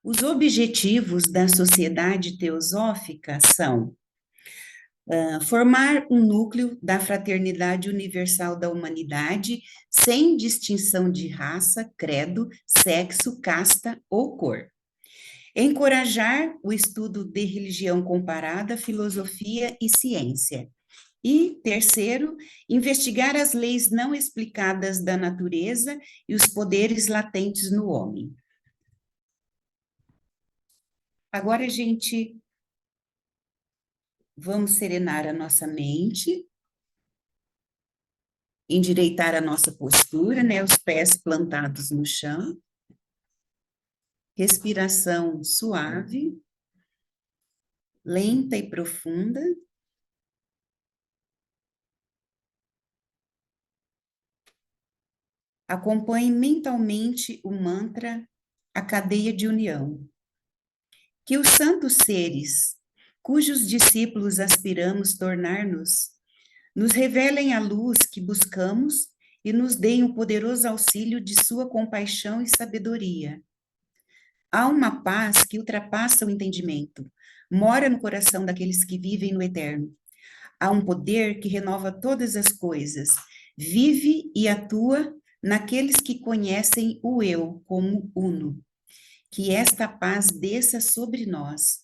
Os objetivos da sociedade teosófica são formar um núcleo da fraternidade universal da humanidade, sem distinção de raça, credo, sexo, casta ou cor. Encorajar o estudo de religião comparada, filosofia e ciência. E, terceiro, investigar as leis não explicadas da natureza e os poderes latentes no homem. Agora, gente, vamos serenar a nossa mente, endireitar a nossa postura, né? Os pés plantados no chão. Respiração suave, lenta e profunda. Acompanhe mentalmente o mantra, a cadeia de união. Que os santos seres, cujos discípulos aspiramos tornar-nos, nos revelem a luz que buscamos e nos deem o poderoso auxílio de sua compaixão e sabedoria. Há uma paz que ultrapassa o entendimento, mora no coração daqueles que vivem no eterno. Há um poder que renova todas as coisas, vive e atua naqueles que conhecem o eu como uno. Que esta paz desça sobre nós,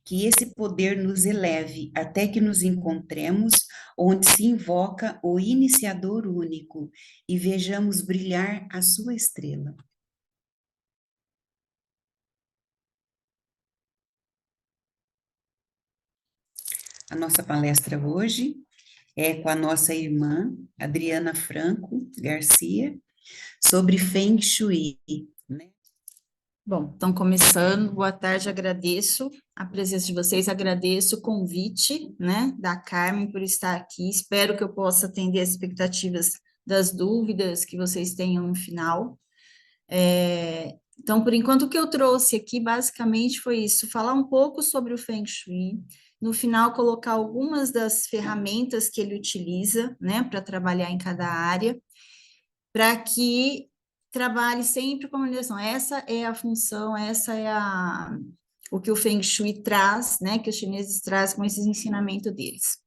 que esse poder nos eleve até que nos encontremos onde se invoca o iniciador único e vejamos brilhar a sua estrela. A nossa palestra hoje é com a nossa irmã Adriana Franco Garcia, sobre Feng Shui, né? Bom, então começando, boa tarde, agradeço a presença de vocês, agradeço o convite, né, da Carmen por estar aqui, espero que eu possa atender as expectativas das dúvidas que vocês tenham no final. Então, por enquanto, o que eu trouxe aqui, basicamente, foi isso, falar um pouco sobre o Feng Shui, no final, colocar algumas das ferramentas que ele utiliza, né, para trabalhar em cada área, para que trabalhe sempre com a direção. Essa é a função, o que o Feng Shui traz, né, que os chineses trazem com esses ensinamentos deles.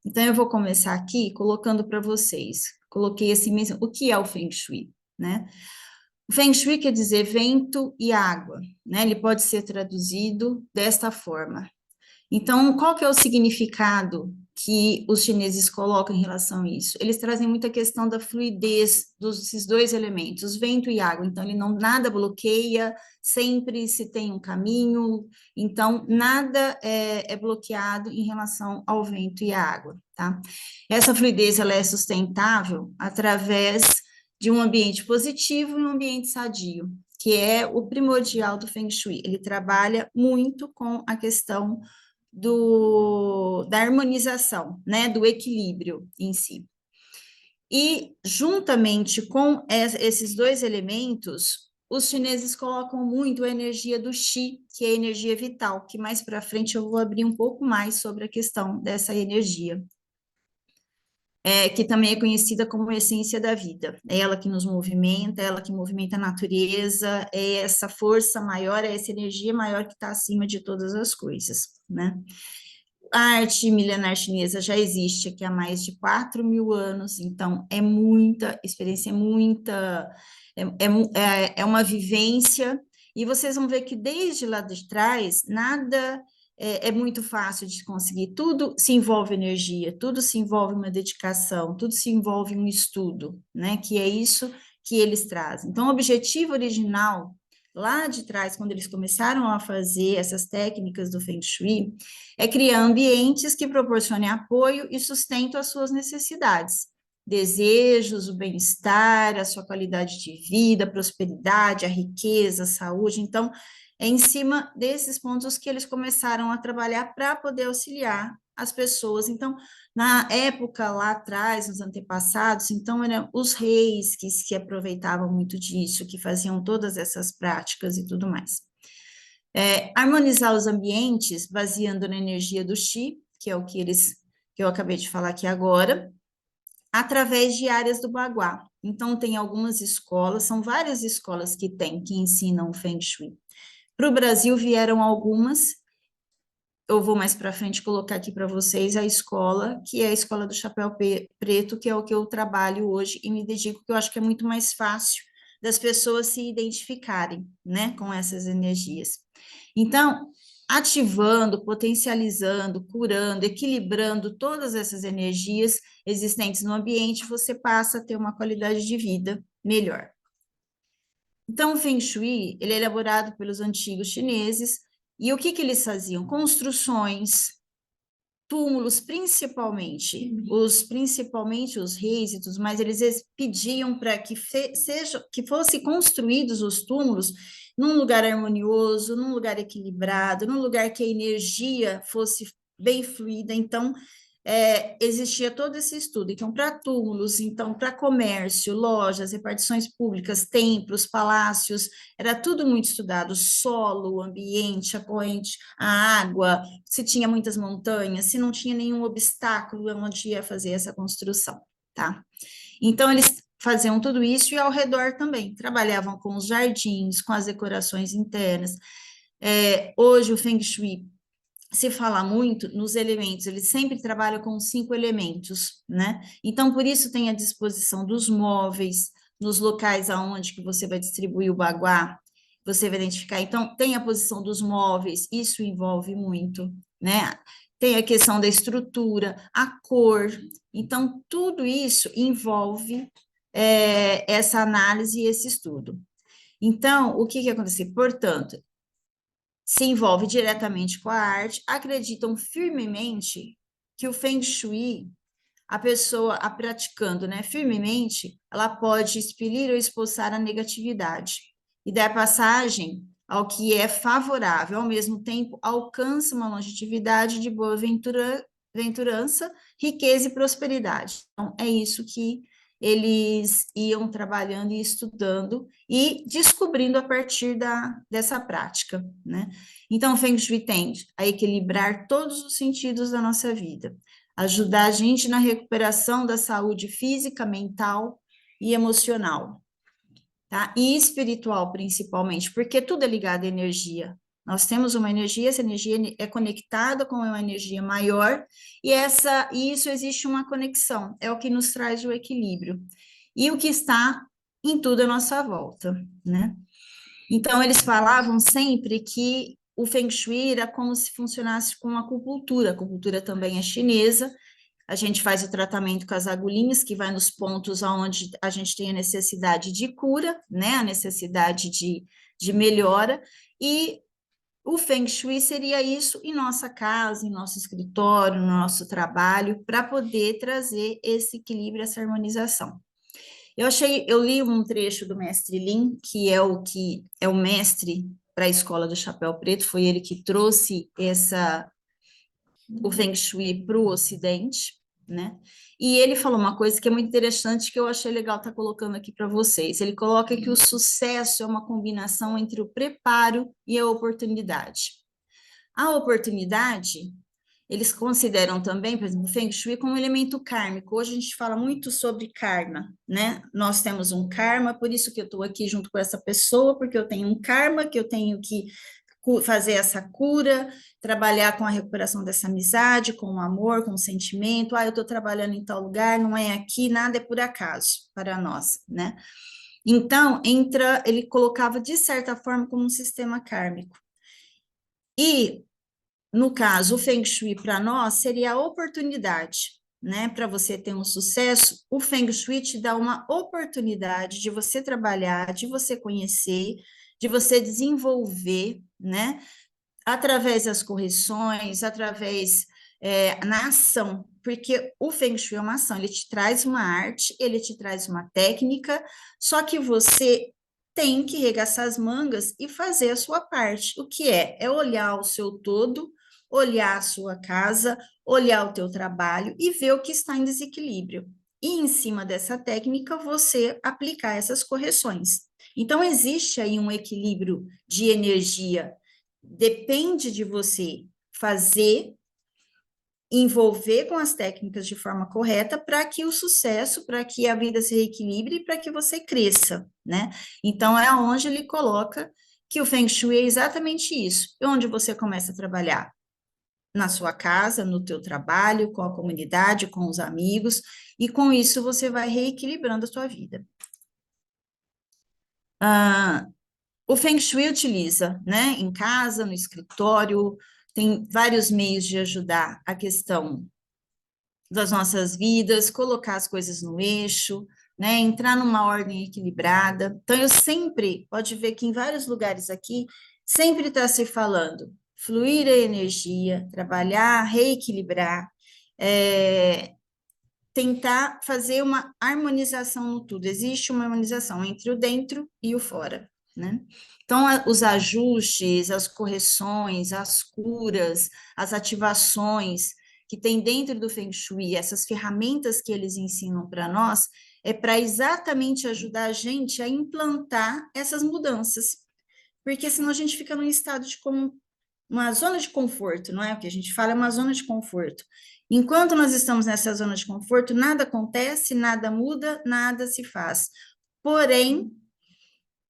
Então, eu vou começar aqui colocando para vocês, coloquei assim mesmo, o que é o Feng Shui, né? O Feng Shui quer dizer vento e água, né? Ele pode ser traduzido desta forma. Então, qual que é o significado que os chineses colocam em relação a isso? Eles trazem muita questão da fluidez desses dois elementos, vento e água. Então, ele não nada bloqueia, sempre se tem um caminho. Então, nada é bloqueado em relação ao vento e à água, tá? Essa fluidez ela é sustentável através de um ambiente positivo e um ambiente sadio, que é o primordial do Feng Shui. Ele trabalha muito com a questão da harmonização, né, do equilíbrio em si. E, juntamente com esses dois elementos, os chineses colocam muito a energia do Qi, que é a energia vital, que mais para frente eu vou abrir um pouco mais sobre a questão dessa energia. Que também é conhecida como essência da vida. É ela que nos movimenta, é ela que movimenta a natureza, é essa força maior, é essa energia maior que está acima de todas as coisas, né? A arte milenar chinesa já existe aqui há mais de 4.000 anos, então é muita experiência, é uma vivência, e vocês vão ver que desde lá de trás, nada é muito fácil de conseguir, tudo se envolve energia, tudo se envolve uma dedicação, tudo se envolve um estudo, né, que é isso que eles trazem. Então, o objetivo original, lá de trás, quando eles começaram a fazer essas técnicas do Feng Shui, é criar ambientes que proporcionem apoio e sustento às suas necessidades, desejos, o bem-estar, a sua qualidade de vida, a prosperidade, a riqueza, a saúde. Então, é em cima desses pontos que eles começaram a trabalhar para poder auxiliar as pessoas. Então, na época lá atrás, nos antepassados, então eram os reis que se aproveitavam muito disso, que faziam todas essas práticas e tudo mais. Harmonizar os ambientes baseando na energia do Qi, que é o que eu acabei de falar aqui agora, através de áreas do Baguá. Então, tem algumas escolas, são várias escolas que ensinam o Feng Shui. Para o Brasil vieram algumas, eu vou mais para frente colocar aqui para vocês a escola, que é a Escola do Chapéu Preto, que é o que eu trabalho hoje e me dedico, que eu acho que é muito mais fácil das pessoas se identificarem, né, com essas energias. Então, ativando, potencializando, curando, equilibrando todas essas energias existentes no ambiente, você passa a ter uma qualidade de vida melhor. Então, o Feng Shui, ele é elaborado pelos antigos chineses, e o que que eles faziam? Construções, túmulos, principalmente os reis e tudo mais, eles pediam para que fossem construídos os túmulos num lugar harmonioso, num lugar equilibrado, num lugar que a energia fosse bem fluida. Então, existia todo esse estudo. Então, para túmulos, então, para comércio, lojas, repartições públicas, templos, palácios, era tudo muito estudado, o solo, o ambiente, a corrente, a água, se tinha muitas montanhas, se não tinha nenhum obstáculo onde ia fazer essa construção, tá? Então, eles faziam tudo isso e ao redor também, trabalhavam com os jardins, com as decorações internas. Hoje, o Feng Shui se fala muito nos elementos, ele sempre trabalha com 5 elementos, né? Então, por isso tem a disposição dos móveis, nos locais aonde que você vai distribuir o baguá, você vai identificar. Então, tem a posição dos móveis, isso envolve muito, né? Tem a questão da estrutura, a cor. Então, tudo isso envolve essa análise e esse estudo. Então, o que que acontece? Portanto, se envolve diretamente com a arte, acreditam firmemente que o Feng Shui, a pessoa a praticando, né, firmemente, ela pode expelir ou expulsar a negatividade e dar passagem ao que é favorável, ao mesmo tempo alcança uma longevidade de boa venturança, riqueza e prosperidade. Então, é isso que eles iam trabalhando e estudando e descobrindo a partir dessa prática, né? Então, o Feng Shui tende a equilibrar todos os sentidos da nossa vida, ajudar a gente na recuperação da saúde física, mental e emocional, tá? E espiritual, principalmente, porque tudo é ligado à energia. Nós temos uma energia, essa energia é conectada com uma energia maior, e isso existe uma conexão, é o que nos traz o equilíbrio. E o que está em tudo à nossa volta, né? Então, eles falavam sempre que o Feng Shui era como se funcionasse com a acupuntura também é chinesa, a gente faz o tratamento com as agulhinhas, que vai nos pontos onde a gente tem a necessidade de cura, né, a necessidade de melhora, e o Feng Shui seria isso em nossa casa, em nosso escritório, no nosso trabalho, para poder trazer esse equilíbrio, essa harmonização. Eu li um trecho do mestre Lin, que é o mestre para a escola do Chapéu Preto, foi ele que trouxe o Feng Shui para o Ocidente, né? E ele falou uma coisa que é muito interessante, que eu achei legal estar colocando aqui para vocês. Ele coloca que o sucesso é uma combinação entre o preparo e a oportunidade. A oportunidade, eles consideram também, por exemplo, o Feng Shui como um elemento kármico. Hoje a gente fala muito sobre karma, né? Nós temos um karma, por isso que eu estou aqui junto com essa pessoa, porque eu tenho um karma que eu tenho que fazer essa cura, trabalhar com a recuperação dessa amizade, com o amor, com o sentimento. Eu estou trabalhando em tal lugar, não é aqui, nada é por acaso para nós, né? Então, ele colocava de certa forma como um sistema kármico. E, no caso, o Feng Shui para nós seria a oportunidade, né? Para você ter um sucesso, o Feng Shui te dá uma oportunidade de você trabalhar, de você conhecer, de você desenvolver, né? Através das correções, na ação, porque o Feng Shui é uma ação, ele te traz uma arte, ele te traz uma técnica, só que você tem que regaçar as mangas e fazer a sua parte. O que é? É olhar o seu todo, olhar a sua casa, olhar o teu trabalho e ver o que está em desequilíbrio. E em cima dessa técnica, você aplicar essas correções. Então, existe aí um equilíbrio de energia. Depende de você fazer envolver com as técnicas de forma correta para que o sucesso, para que a vida se reequilibre e para que você cresça, né? Então, é onde ele coloca que o Feng Shui é exatamente isso, é onde você começa a trabalhar na sua casa, no teu trabalho, com a comunidade, com os amigos, e com isso você vai reequilibrando a sua vida. O Feng Shui utiliza, né, em casa, no escritório, tem vários meios de ajudar a questão das nossas vidas, colocar as coisas no eixo, né, entrar numa ordem equilibrada. Então, eu sempre, pode ver que em vários lugares aqui, sempre está se falando fluir a energia, trabalhar, reequilibrar, tentar fazer uma harmonização no tudo. Existe uma harmonização entre o dentro e o fora, né? Então, os ajustes, as correções, as curas, as ativações que tem dentro do Feng Shui, essas ferramentas que eles ensinam para nós, é para exatamente ajudar a gente a implantar essas mudanças. Porque senão a gente fica num estado de como uma zona de conforto, não é? O que a gente fala é uma zona de conforto. Enquanto nós estamos nessa zona de conforto, nada acontece, nada muda, nada se faz. Porém,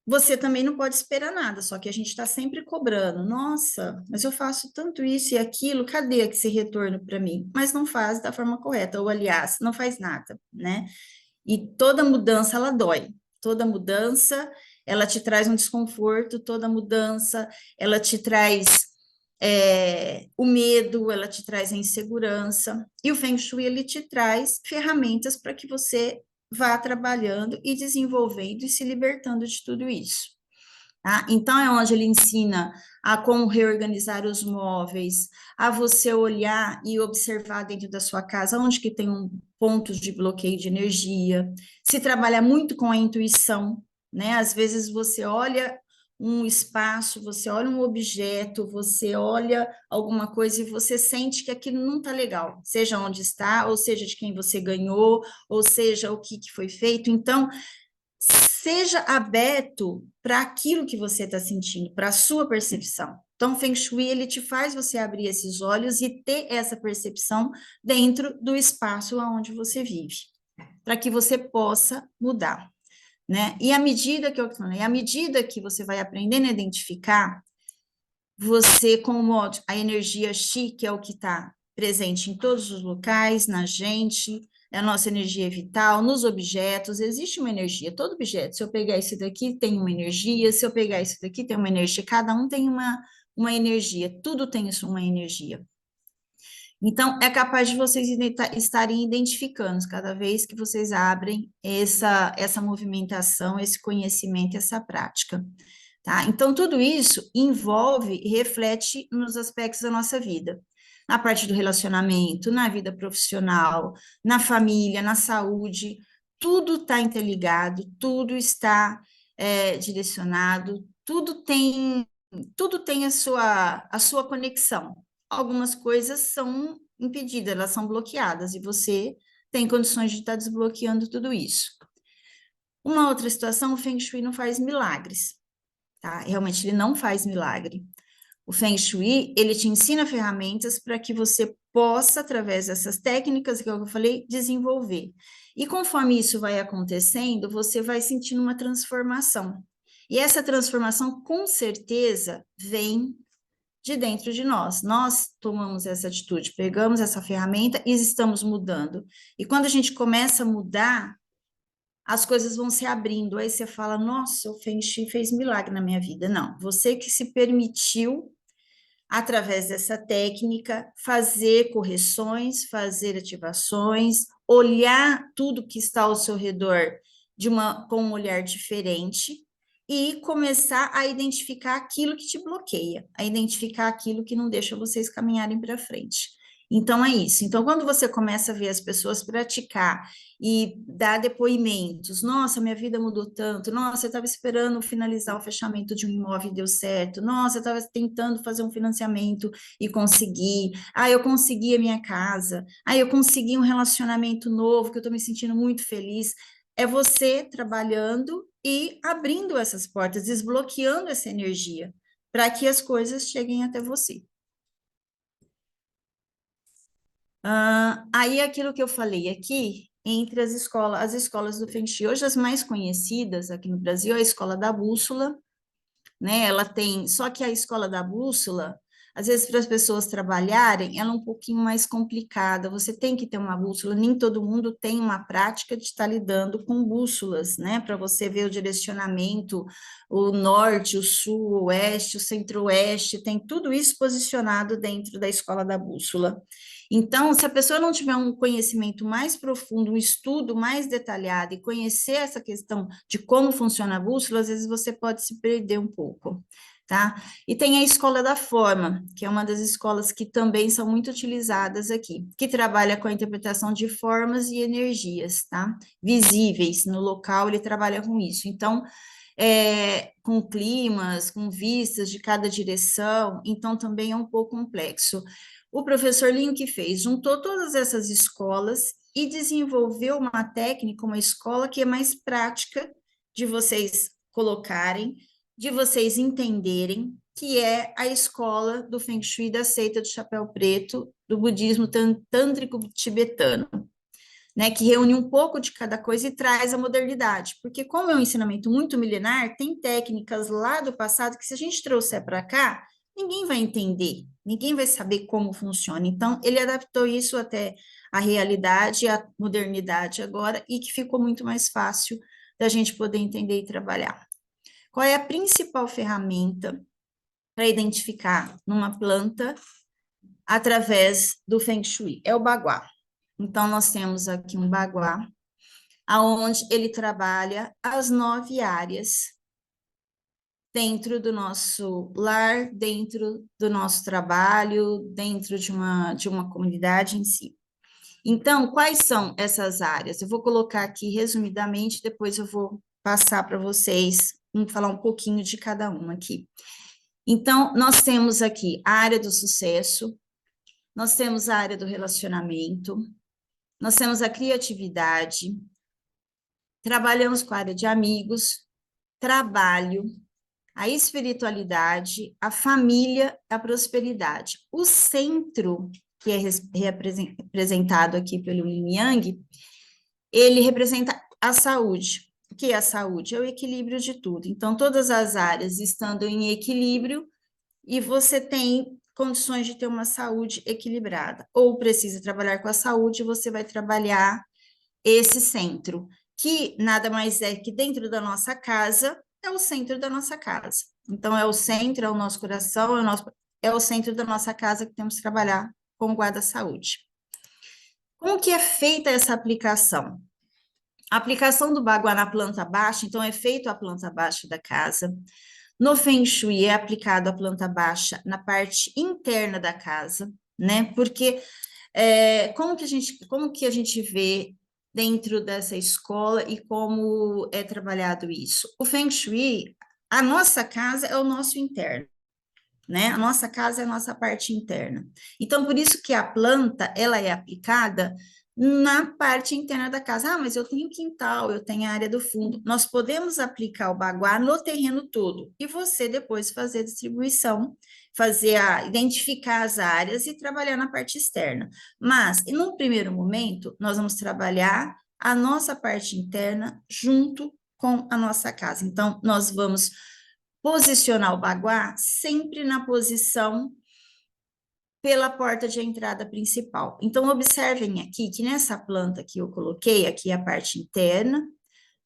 você também não pode esperar nada, só que a gente está sempre cobrando. Nossa, mas eu faço tanto isso e aquilo, cadê esse retorno para mim? Mas não faz da forma correta, ou aliás, não faz nada, né? E toda mudança, ela dói. Toda mudança, ela te traz um desconforto, toda mudança, ela te traz o medo, ela te traz a insegurança. E o Feng Shui, ele te traz ferramentas para que você vá trabalhando e desenvolvendo e se libertando de tudo isso. Tá? Então, é onde ele ensina a como reorganizar os móveis, a você olhar e observar dentro da sua casa onde que tem pontos de bloqueio de energia, se trabalha muito com a intuição, né? Às vezes você olha um espaço, você olha um objeto, você olha alguma coisa e você sente que aquilo não está legal, seja onde está, ou seja de quem você ganhou, ou seja o que foi feito. Então, seja aberto para aquilo que você está sentindo, para a sua percepção. Então, o Feng Shui, ele te faz você abrir esses olhos e ter essa percepção dentro do espaço onde você vive, para que você possa mudar, né? E à medida que eu falei, à medida que você vai aprendendo a identificar, você, como a energia Qi, que é o que está presente em todos os locais, na gente, é a nossa energia vital, nos objetos, existe uma energia, todo objeto, se eu pegar esse daqui, tem uma energia, se eu pegar esse daqui, tem uma energia, cada um tem uma energia, tudo tem uma energia. Então, é capaz de vocês estarem identificando cada vez que vocês abrem essa movimentação, esse conhecimento, essa prática. Tá? Então, tudo isso envolve e reflete nos aspectos da nossa vida. Na parte do relacionamento, na vida profissional, na família, na saúde, tudo está interligado, tudo está direcionado, tudo tem a sua conexão. Algumas coisas são impedidas, elas são bloqueadas, e você tem condições de estar desbloqueando tudo isso. Uma outra situação, o Feng Shui não faz milagres, tá? Realmente, ele não faz milagre. O Feng Shui, ele te ensina ferramentas para que você possa, através dessas técnicas que eu falei, desenvolver. E conforme isso vai acontecendo, você vai sentindo uma transformação. E essa transformação, com certeza, vem de dentro de nós. Nós tomamos essa atitude, pegamos essa ferramenta e estamos mudando. E quando a gente começa a mudar, as coisas vão se abrindo. Aí você fala, nossa, o Feng Shui fez milagre na minha vida. Não, você que se permitiu, através dessa técnica, fazer correções, fazer ativações, olhar tudo que está ao seu redor com um olhar diferente e começar a identificar aquilo que te bloqueia, a identificar aquilo que não deixa vocês caminharem para frente. Então, é isso. Então, quando você começa a ver as pessoas praticar e dar depoimentos, nossa, minha vida mudou tanto, nossa, eu estava esperando finalizar o fechamento de um imóvel e deu certo, nossa, eu estava tentando fazer um financiamento e consegui, eu consegui a minha casa, eu consegui um relacionamento novo, que eu estou me sentindo muito feliz. É você trabalhando e abrindo essas portas, desbloqueando essa energia, para que as coisas cheguem até você. Aí aquilo que eu falei aqui, entre as escolas do Feng Shui, hoje as mais conhecidas aqui no Brasil é a Escola da Bússola, né? Ela tem, só que a escola da bússola, às vezes para as pessoas trabalharem, ela é um pouquinho mais complicada. Você tem que ter uma bússola, nem todo mundo tem uma prática de estar lidando com bússolas, né? Para você ver o direcionamento, o norte, o sul, o oeste, o centro-oeste, tem tudo isso posicionado dentro da escola da bússola. Então, se a pessoa não tiver um conhecimento mais profundo, um estudo mais detalhado e conhecer essa questão de como funciona a bússola, às vezes você pode se perder um pouco, tá? E tem a escola da forma, que é uma das escolas que também são muito utilizadas aqui, que trabalha com a interpretação de formas e energias, tá? Visíveis no local, ele trabalha com isso. Então, com climas, com vistas de cada direção, então também é um pouco complexo. O professor Linho que fez, juntou todas essas escolas e desenvolveu uma técnica, uma escola que é mais prática de vocês colocarem, de vocês entenderem, que é a escola do Feng Shui da seita do chapéu preto, do budismo tântrico tibetano, né, que reúne um pouco de cada coisa e traz a modernidade, porque como é um ensinamento muito milenar, tem técnicas lá do passado que se a gente trouxer para cá, ninguém vai entender, ninguém vai saber como funciona. Então, ele adaptou isso até a realidade, a modernidade agora, e que ficou muito mais fácil da gente poder entender e trabalhar. Qual é a principal ferramenta para identificar numa planta através do Feng Shui? É o Baguá. Então, nós temos aqui um Baguá, aonde ele trabalha as 9 áreas dentro do nosso lar, dentro do nosso trabalho, dentro de uma comunidade em si. Então, quais são essas áreas? Eu vou colocar aqui resumidamente, depois eu vou passar para vocês, falar um pouquinho de cada uma aqui. Então, nós temos aqui a área do sucesso, nós temos a área do relacionamento, nós temos a criatividade, trabalhamos com a área de amigos, trabalho, a espiritualidade, a família, a prosperidade. O centro, que é representado aqui pelo Yin Yang, ele representa a saúde. O que é a saúde? É o equilíbrio de tudo. Então, todas as áreas estando em equilíbrio e você tem condições de ter uma saúde equilibrada. Ou precisa trabalhar com a saúde, você vai trabalhar esse centro, que nada mais é que dentro da nossa casa, é o centro da nossa casa. Então, é o centro, é o nosso coração, é o centro da nossa casa que temos que trabalhar com o guarda-saúde. Como que é feita essa aplicação? A aplicação do Bagua na planta baixa, então, é feito a planta baixa da casa. No Feng Shui é aplicado a planta baixa na parte interna da casa, né? Porque como que a gente vê dentro dessa escola e como é trabalhado isso? O Feng Shui, a nossa casa é o nosso interno, né? A nossa casa é a nossa parte interna. Então, por isso que a planta, ela é aplicada na parte interna da casa. Ah, mas eu tenho quintal, eu tenho a área do fundo. Nós podemos aplicar o baguá no terreno todo e você depois fazer a distribuição, identificar as áreas e trabalhar na parte externa. Mas, no primeiro momento, nós vamos trabalhar a nossa parte interna junto com a nossa casa. Então, nós vamos posicionar o baguá sempre na posição pela porta de entrada principal. Então, observem aqui que nessa planta que eu coloquei, aqui a parte interna,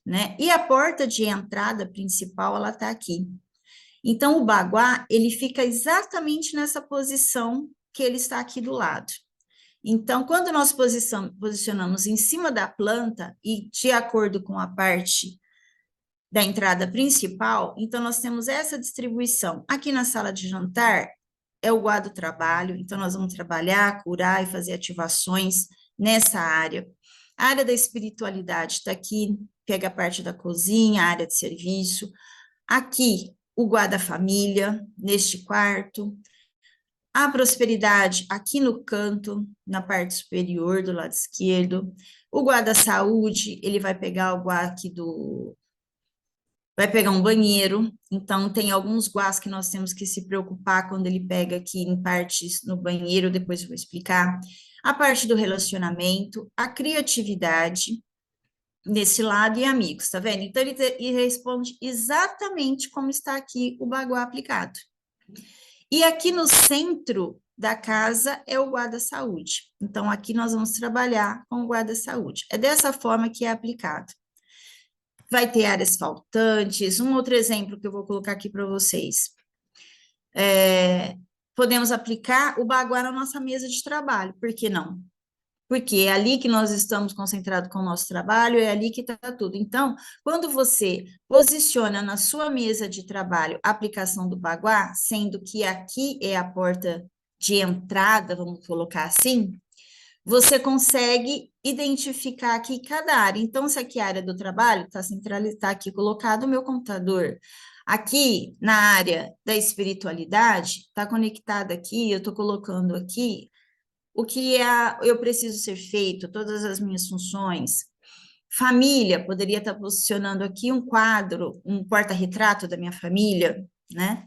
né? E a porta de entrada principal, ela tá aqui. Então, o baguá, ele fica exatamente nessa posição que ele está aqui do lado. Então, quando nós posicionamos em cima da planta e de acordo com a parte da entrada principal, então nós temos essa distribuição. Aqui na sala de jantar é o guarda do trabalho, então nós vamos trabalhar, curar e fazer ativações nessa área. A área da espiritualidade está aqui, pega a parte da cozinha, a área de serviço. Aqui, o guarda-família, neste quarto. A prosperidade aqui no canto, na parte superior do lado esquerdo. O guarda-saúde, ele vai pegar o guarda aqui vai pegar um banheiro, então tem alguns guás que nós temos que se preocupar quando ele pega aqui em partes no banheiro, depois eu vou explicar. A parte do relacionamento, a criatividade nesse lado e amigos, tá vendo? Então ele responde exatamente como está aqui o baguá aplicado. E aqui no centro da casa é o guarda-saúde. Então aqui nós vamos trabalhar com o guarda-saúde. É dessa forma que é aplicado. Vai ter áreas faltantes. Um outro exemplo que eu vou colocar aqui para vocês. Podemos aplicar o baguá na nossa mesa de trabalho, por que não? Porque é ali que nós estamos concentrados com o nosso trabalho, é ali que está tudo. Então, quando você posiciona na sua mesa de trabalho a aplicação do baguá, sendo que aqui é a porta de entrada, vamos colocar assim, você consegue identificar aqui cada área. Então, se aqui é a área do trabalho, está centralizado, está aqui colocado o meu computador. Aqui, na área da espiritualidade, está conectado aqui, eu estou colocando aqui o que eu preciso ser feito, todas as minhas funções. Família, poderia estar posicionando aqui um quadro, um porta-retrato da minha família, né?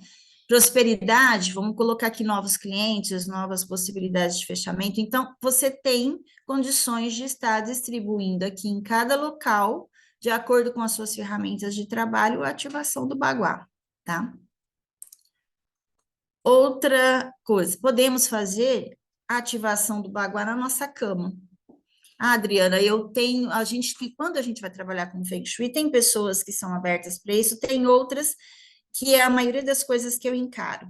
Prosperidade, vamos colocar aqui novos clientes, novas possibilidades de fechamento. Então, você tem condições de estar distribuindo aqui em cada local, de acordo com as suas ferramentas de trabalho, a ativação do baguá, tá? Outra coisa, podemos fazer a ativação do baguá na nossa cama. Ah, Adriana, quando a gente vai trabalhar com Feng Shui, tem pessoas que são abertas para isso, tem outras que é a maioria das coisas que eu encaro.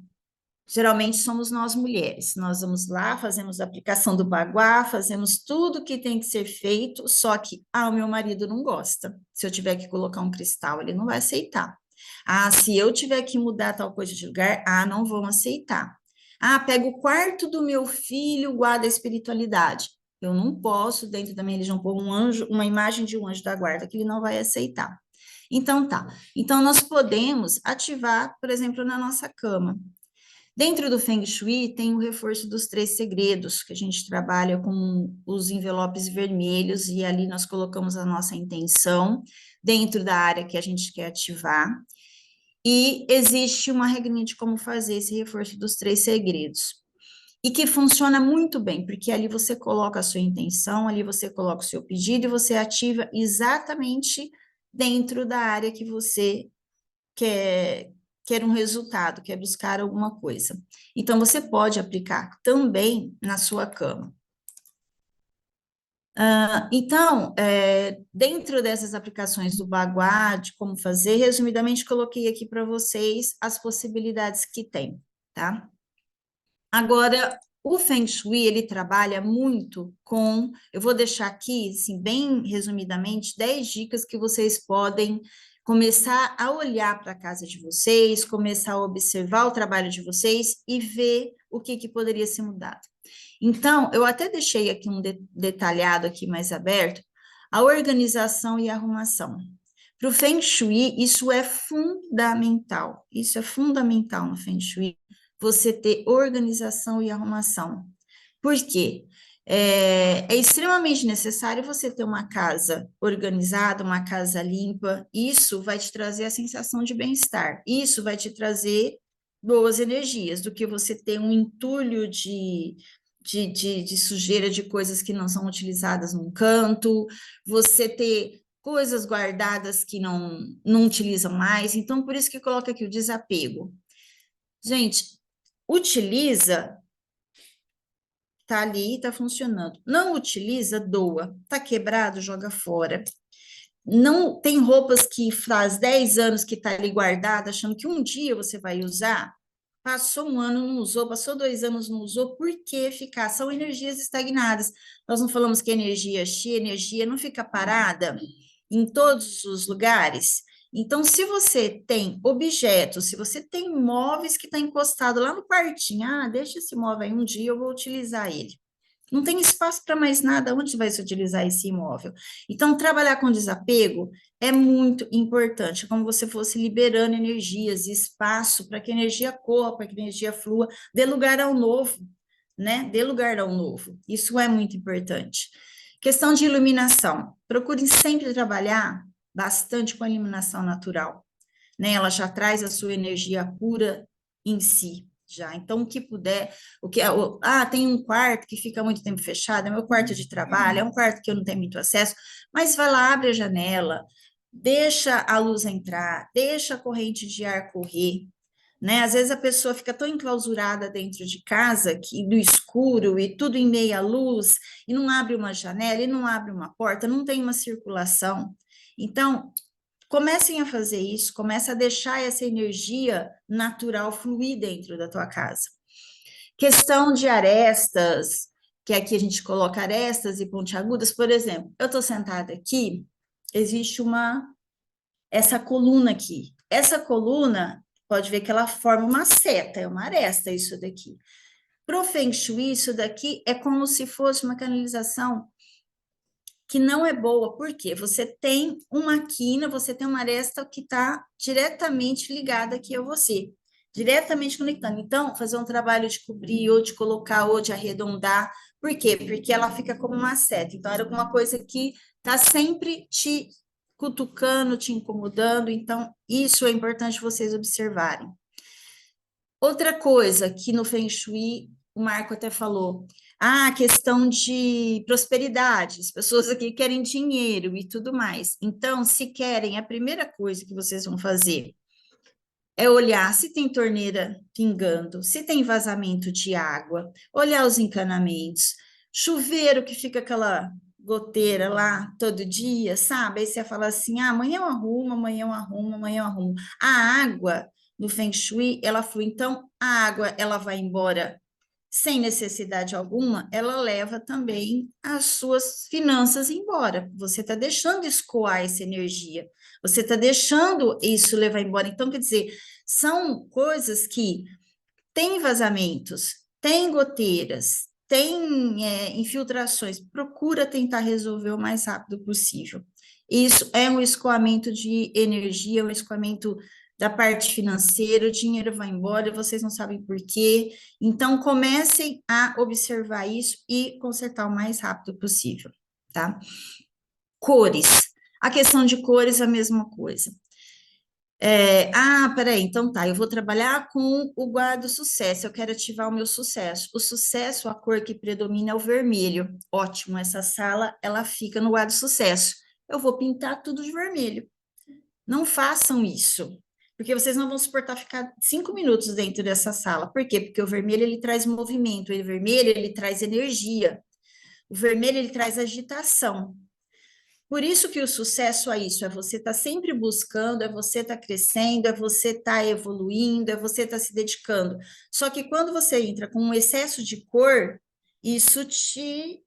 Geralmente somos nós mulheres, nós vamos lá, fazemos a aplicação do baguá, fazemos tudo que tem que ser feito, só que, o meu marido não gosta. Se eu tiver que colocar um cristal, ele não vai aceitar. Se eu tiver que mudar tal coisa de lugar, não vão aceitar. Pega o quarto do meu filho, guarda a espiritualidade. Eu não posso, dentro da minha religião, pôr um anjo, uma imagem de um anjo da guarda, que ele não vai aceitar. Então, tá. Então, nós podemos ativar, por exemplo, na nossa cama. Dentro do Feng Shui tem o reforço dos 3 segredos, que a gente trabalha com os envelopes vermelhos e ali nós colocamos a nossa intenção dentro da área que a gente quer ativar. E existe uma regrinha de como fazer esse reforço dos 3 segredos. E que funciona muito bem, porque ali você coloca a sua intenção, ali você coloca o seu pedido e você ativa exatamente dentro da área que você quer um resultado, quer buscar alguma coisa. Então, você pode aplicar também na sua cama. Então, dentro dessas aplicações do Baguá, de como fazer, resumidamente, coloquei aqui para vocês as possibilidades que tem, tá? Agora, o Feng Shui, ele trabalha muito com, eu vou deixar aqui, assim, bem resumidamente, 10 dicas que vocês podem começar a olhar para a casa de vocês, começar a observar o trabalho de vocês e ver o que poderia ser mudado. Então, eu até deixei aqui um detalhado aqui mais aberto, a organização e a arrumação. Para o Feng Shui, isso é fundamental no Feng Shui, você ter organização e arrumação. Por quê? É extremamente necessário você ter uma casa organizada, uma casa limpa. Isso vai te trazer a sensação de bem-estar. Isso vai te trazer boas energias, do que você ter um entulho de sujeira, de coisas que não são utilizadas num canto, você ter coisas guardadas que não utilizam mais. Então, por isso que coloca aqui o desapego. Gente, utiliza, tá ali, tá funcionando. Não utiliza, doa. Tá quebrado, joga fora. Não tem roupas que faz 10 anos que tá ali guardada, achando que um dia você vai usar. Passou um ano, não usou, passou 2 anos, não usou, por que ficar? São energias estagnadas. Nós não falamos que energia Xi, energia não fica parada em todos os lugares. Então, se você tem objetos, se você tem móveis que está encostado lá no quartinho, deixa esse móvel aí, um dia eu vou utilizar ele. Não tem espaço para mais nada, onde vai se utilizar esse imóvel? Então, trabalhar com desapego é muito importante, como você fosse liberando energias e espaço para que a energia corra, para que a energia flua, dê lugar ao novo, né? Dê lugar ao novo. Isso é muito importante. Questão de iluminação. Procure sempre trabalhar bastante com a iluminação natural. né? Ela já traz a sua energia pura em si, já. Então, o que puder, tem um quarto que fica muito tempo fechado, é meu quarto de trabalho, é um quarto que eu não tenho muito acesso, mas vai lá, abre a janela, deixa a luz entrar, deixa a corrente de ar correr, né? Às vezes a pessoa fica tão enclausurada dentro de casa, que no escuro e tudo em meia luz, e não abre uma janela, e não abre uma porta, não tem uma circulação. Então, comecem a fazer isso, comece a deixar essa energia natural fluir dentro da tua casa. Questão de arestas, que aqui a gente coloca arestas e pontiagudas, por exemplo, eu estou sentada aqui, existe essa coluna aqui. Essa coluna, pode ver que ela forma uma seta, é uma aresta isso daqui. Para o Feng Shui, isso daqui é como se fosse uma canalização que não é boa, porque você tem uma quina, você tem uma aresta que está diretamente ligada aqui a você, diretamente conectando. Então, fazer um trabalho de cobrir, ou de colocar, ou de arredondar. Por quê? Porque ela fica como uma seta. Então, era alguma coisa que está sempre te cutucando, te incomodando. Então, isso é importante vocês observarem. Outra coisa que no Feng Shui, o Marco até falou, a questão de prosperidade, as pessoas aqui querem dinheiro e tudo mais. Então, se querem, a primeira coisa que vocês vão fazer é olhar se tem torneira pingando, se tem vazamento de água, olhar os encanamentos, chuveiro que fica aquela goteira lá todo dia, sabe? Aí você fala assim, amanhã eu arrumo, amanhã eu arrumo, amanhã eu arrumo. A água no Feng Shui, ela flui, então a água, ela vai embora sem necessidade alguma, ela leva também as suas finanças embora. Você está deixando escoar essa energia, você está deixando isso levar embora. Então, quer dizer, são coisas que têm vazamentos, têm goteiras, têm infiltrações. Procura tentar resolver o mais rápido possível. Isso é um escoamento de energia, um escoamento da parte financeira, o dinheiro vai embora, vocês não sabem por quê. Então, comecem a observar isso e consertar o mais rápido possível, tá? Cores. A questão de cores, a mesma coisa. Peraí, então tá, eu vou trabalhar com o guarda sucesso, eu quero ativar o meu sucesso. O sucesso, a cor que predomina é o vermelho. Ótimo, essa sala, ela fica no guarda sucesso. Eu vou pintar tudo de vermelho. Não façam isso, porque vocês não vão suportar ficar 5 minutos dentro dessa sala. Por quê? Porque o vermelho, ele traz movimento, o vermelho, ele traz energia. O vermelho, ele traz agitação. Por isso que o sucesso é isso, é você estar sempre buscando, é você estar crescendo, é você estar evoluindo, é você estar se dedicando. Só que quando você entra com um excesso de cor, isso te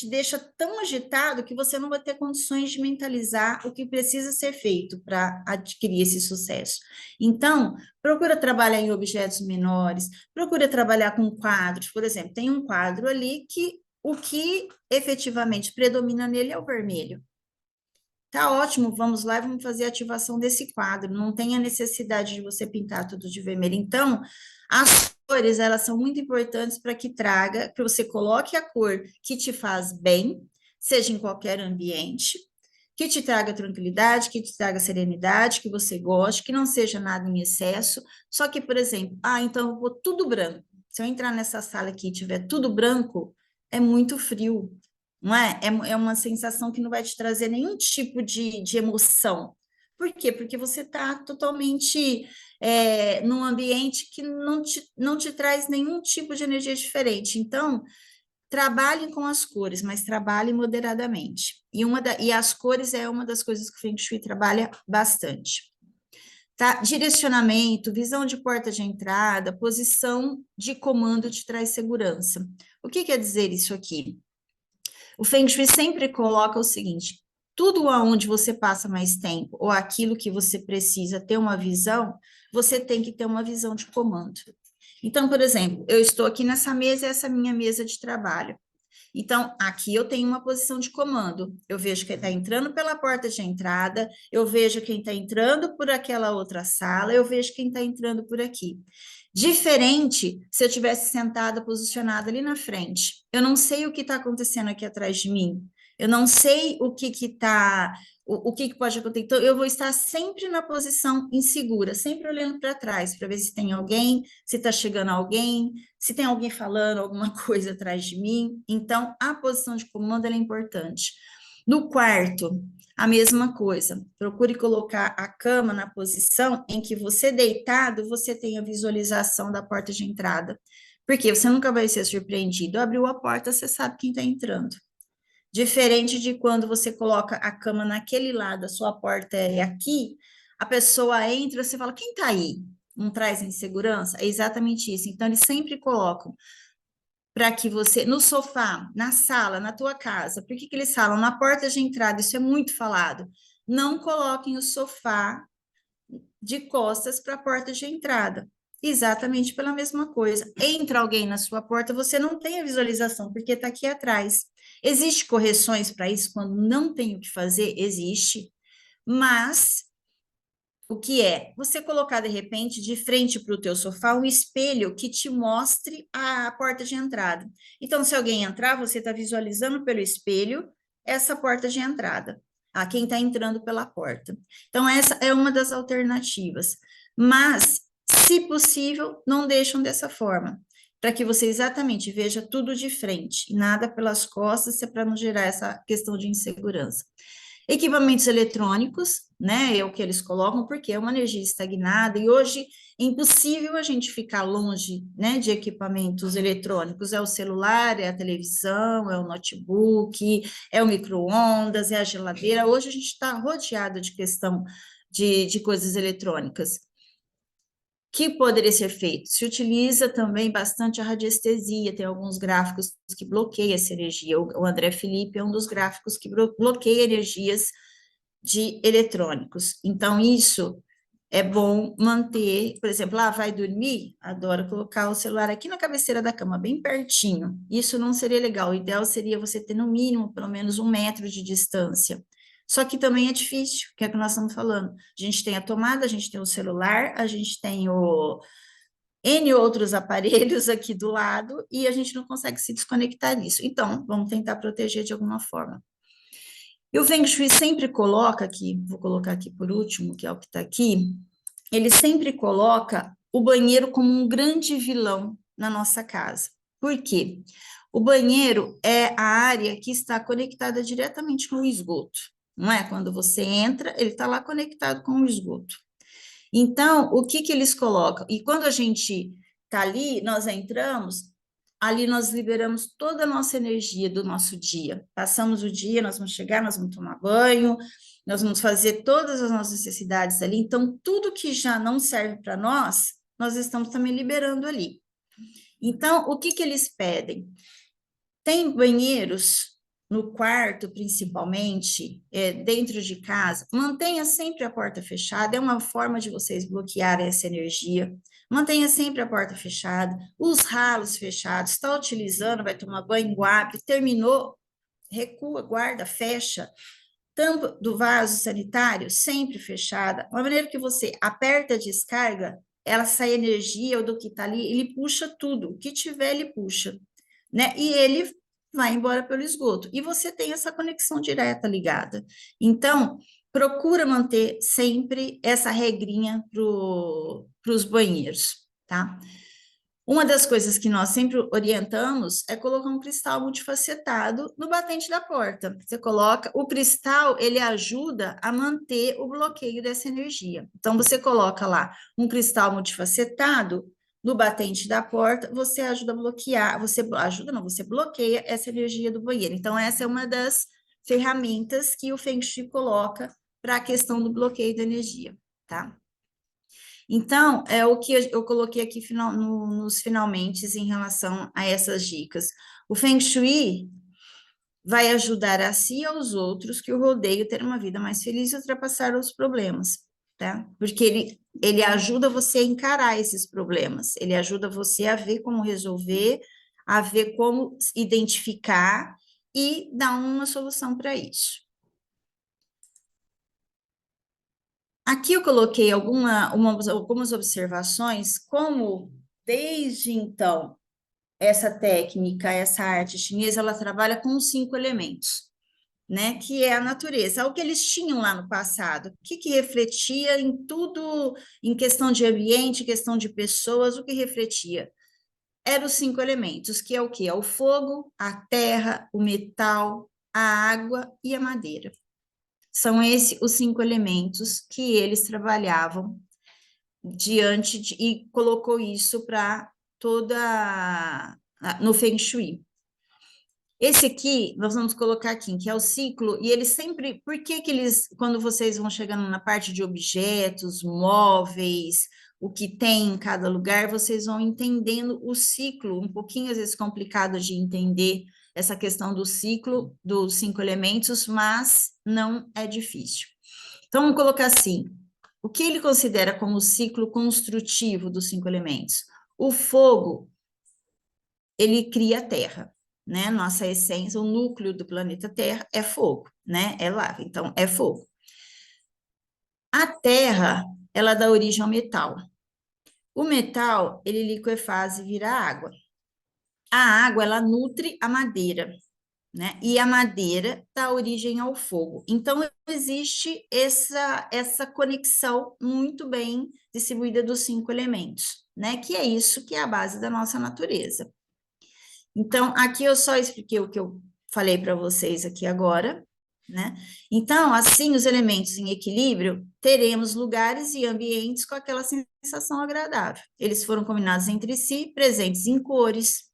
deixa tão agitado que você não vai ter condições de mentalizar o que precisa ser feito para adquirir esse sucesso. Então, procura trabalhar em objetos menores, procura trabalhar com quadros, por exemplo, tem um quadro ali que o que efetivamente predomina nele é o vermelho. Tá ótimo, vamos lá e vamos fazer a ativação desse quadro. Não tem a necessidade de você pintar tudo de vermelho. Então, as cores, elas são muito importantes para que você coloque a cor que te faz bem, seja em qualquer ambiente, que te traga tranquilidade, que te traga serenidade, que você goste, que não seja nada em excesso. Só que, por exemplo, então eu vou tudo branco. Se eu entrar nessa sala aqui e tiver tudo branco, é muito frio, não é? É uma sensação que não vai te trazer nenhum tipo de emoção. Por quê? Porque você está totalmente num ambiente que não te traz nenhum tipo de energia diferente. Então, trabalhem com as cores, mas trabalhem moderadamente. E as cores é uma das coisas que o Feng Shui trabalha bastante. Tá? Direcionamento, visão de porta de entrada, posição de comando te traz segurança. O que quer dizer isso aqui? O Feng Shui sempre coloca o seguinte: tudo aonde você passa mais tempo, ou aquilo que você precisa ter uma visão, você tem que ter uma visão de comando. Então, por exemplo, eu estou aqui nessa mesa, essa é a minha mesa de trabalho. Então, aqui eu tenho uma posição de comando. Eu vejo quem está entrando pela porta de entrada, eu vejo quem está entrando por aquela outra sala, eu vejo quem está entrando por aqui. Diferente se eu tivesse sentada, posicionada ali na frente. Eu não sei o que está acontecendo aqui atrás de mim. Eu não sei o que que tá, o que que pode acontecer. Então, eu vou estar sempre na posição insegura, sempre olhando para trás, para ver se tem alguém, se está chegando alguém, se tem alguém falando alguma coisa atrás de mim. Então, a posição de comando ela é importante. No quarto, a mesma coisa. Procure colocar a cama na posição em que você deitado, você tem a visualização da porta de entrada. Porque você nunca vai ser surpreendido. Abriu a porta, você sabe quem está entrando. Diferente de quando você coloca a cama naquele lado, a sua porta é aqui, a pessoa entra, você fala, quem está aí? Não traz insegurança? É exatamente isso. Então, eles sempre colocam para que você, no sofá, na sala, na tua casa, por que que eles falam? Na porta de entrada, isso é muito falado. Não coloquem o sofá de costas para a porta de entrada. Exatamente pela mesma coisa. Entra alguém na sua porta, você não tem a visualização, porque está aqui atrás. Existe correções para isso quando não tem o que fazer? Existe. Mas o que é? Você colocar de repente de frente para o teu sofá um espelho que te mostre a porta de entrada. Então, se alguém entrar, você está visualizando pelo espelho essa porta de entrada, a quem está entrando pela porta. Então, essa é uma das alternativas. Mas, se possível, não deixam dessa forma, para que você exatamente veja tudo de frente, nada pelas costas, é para não gerar essa questão de insegurança. Equipamentos eletrônicos, né, é o que eles colocam, porque é uma energia estagnada, e hoje é impossível a gente ficar longe, né, de equipamentos eletrônicos, é o celular, é a televisão, é o notebook, é o micro-ondas, é a geladeira, hoje a gente está rodeado de questão de coisas eletrônicas. Que poderia ser feito? Se utiliza também bastante a radiestesia, tem alguns gráficos que bloqueiam essa energia. O André Felipe é um dos gráficos que bloqueia energias de eletrônicos. Então, isso é bom manter, por exemplo, vai dormir, adora colocar o celular aqui na cabeceira da cama, bem pertinho. Isso não seria legal. O ideal seria você ter, no mínimo, pelo menos 1 metro de distância. Só que também é difícil, que é o que nós estamos falando. A gente tem a tomada, a gente tem o celular, a gente tem o N outros aparelhos aqui do lado e a gente não consegue se desconectar disso. Então, vamos tentar proteger de alguma forma. E o Feng Shui sempre coloca aqui, vou colocar aqui por último, que é o que está aqui, ele sempre coloca o banheiro como um grande vilão na nossa casa. Por quê? O banheiro é a área que está conectada diretamente com o esgoto, não é? Quando você entra, ele está lá conectado com o esgoto. Então, o que que eles colocam? E quando a gente está ali, nós entramos, ali nós liberamos toda a nossa energia do nosso dia. Passamos o dia, nós vamos chegar, nós vamos tomar banho, nós vamos fazer todas as nossas necessidades ali. Então, tudo que já não serve para nós, nós estamos também liberando ali. Então, o que que eles pedem? Tem banheiros no quarto, principalmente, dentro de casa, mantenha sempre a porta fechada, é uma forma de vocês bloquearem essa energia. Mantenha sempre a porta fechada, os ralos fechados, está utilizando, vai tomar banho, guarda, terminou, recua, guarda, fecha. Tampa do vaso sanitário sempre fechada, uma maneira que você aperta a descarga, ela sai energia ou do que está ali, ele puxa tudo, o que tiver ele puxa, né? E ele vai embora pelo esgoto. E você tem essa conexão direta ligada. Então, procura manter sempre essa regrinha para os banheiros, tá? Uma das coisas que nós sempre orientamos é colocar um cristal multifacetado no batente da porta. Você coloca, o cristal, ele ajuda a manter o bloqueio dessa energia. Então, você coloca lá um cristal multifacetado no batente da porta, você ajuda a bloquear, você ajuda, não, você bloqueia essa energia do banheiro. Então, essa é uma das ferramentas que o Feng Shui coloca para a questão do bloqueio da energia, tá? Então, é o que eu coloquei aqui nos finalmente em relação a essas dicas. O Feng Shui vai ajudar a si e aos outros que o rodeio ter uma vida mais feliz e ultrapassar os problemas, tá? Porque ele ajuda você a encarar esses problemas, ele ajuda você a ver como resolver, a ver como identificar e dar uma solução para isso. Aqui eu coloquei algumas observações, como desde então, essa técnica, essa arte chinesa, ela trabalha com os 5 elementos. né, que é a natureza, o que eles tinham lá no passado, o que refletia em tudo, em questão de ambiente, questão de pessoas, o que refletia? Eram os 5 elementos, que é o quê? É o fogo, a terra, o metal, a água e a madeira. São esses os 5 elementos que eles trabalhavam e colocou isso para no Feng Shui. Esse aqui, nós vamos colocar aqui, que é o ciclo, e eles sempre, por que que eles, quando vocês vão chegando na parte de objetos, móveis, o que tem em cada lugar, vocês vão entendendo o ciclo, um pouquinho às vezes complicado de entender essa questão do ciclo dos 5 elementos, mas não é difícil. Então, vamos colocar assim, o que ele considera como o ciclo construtivo dos 5 elementos? O fogo, ele cria a terra, né? Nossa essência, o núcleo do planeta Terra é fogo, né? É lava, então é fogo. A terra, ela dá origem ao metal. O metal, ele liquefaz e vira água. A água, ela nutre a madeira, né? E a madeira dá origem ao fogo. Então, existe essa conexão muito bem distribuída dos 5 elementos, né? Que é isso que é a base da nossa natureza. Então, aqui eu só expliquei o que eu falei para vocês aqui agora, né? Então, assim, os elementos em equilíbrio, teremos lugares e ambientes com aquela sensação agradável. Eles foram combinados entre si, presentes em cores,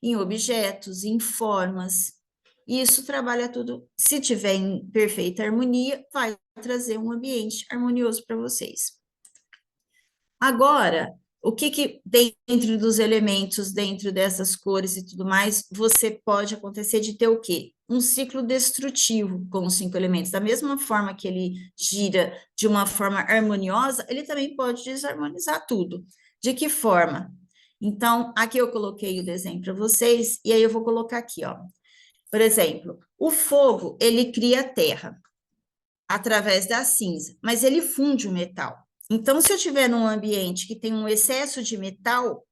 em objetos, em formas. Isso trabalha tudo, se tiver em perfeita harmonia, vai trazer um ambiente harmonioso para vocês. Agora, o que dentro dos elementos, dentro dessas cores e tudo mais, você pode acontecer de ter o quê? Um ciclo destrutivo com os 5 elementos. Da mesma forma que ele gira de uma forma harmoniosa, ele também pode desarmonizar tudo. De que forma? Então, aqui eu coloquei o desenho para vocês, e aí eu vou colocar aqui, ó. Por exemplo, o fogo, ele cria a terra através da cinza, mas ele funde o metal. Então, se eu estiver num ambiente que tem um excesso de metal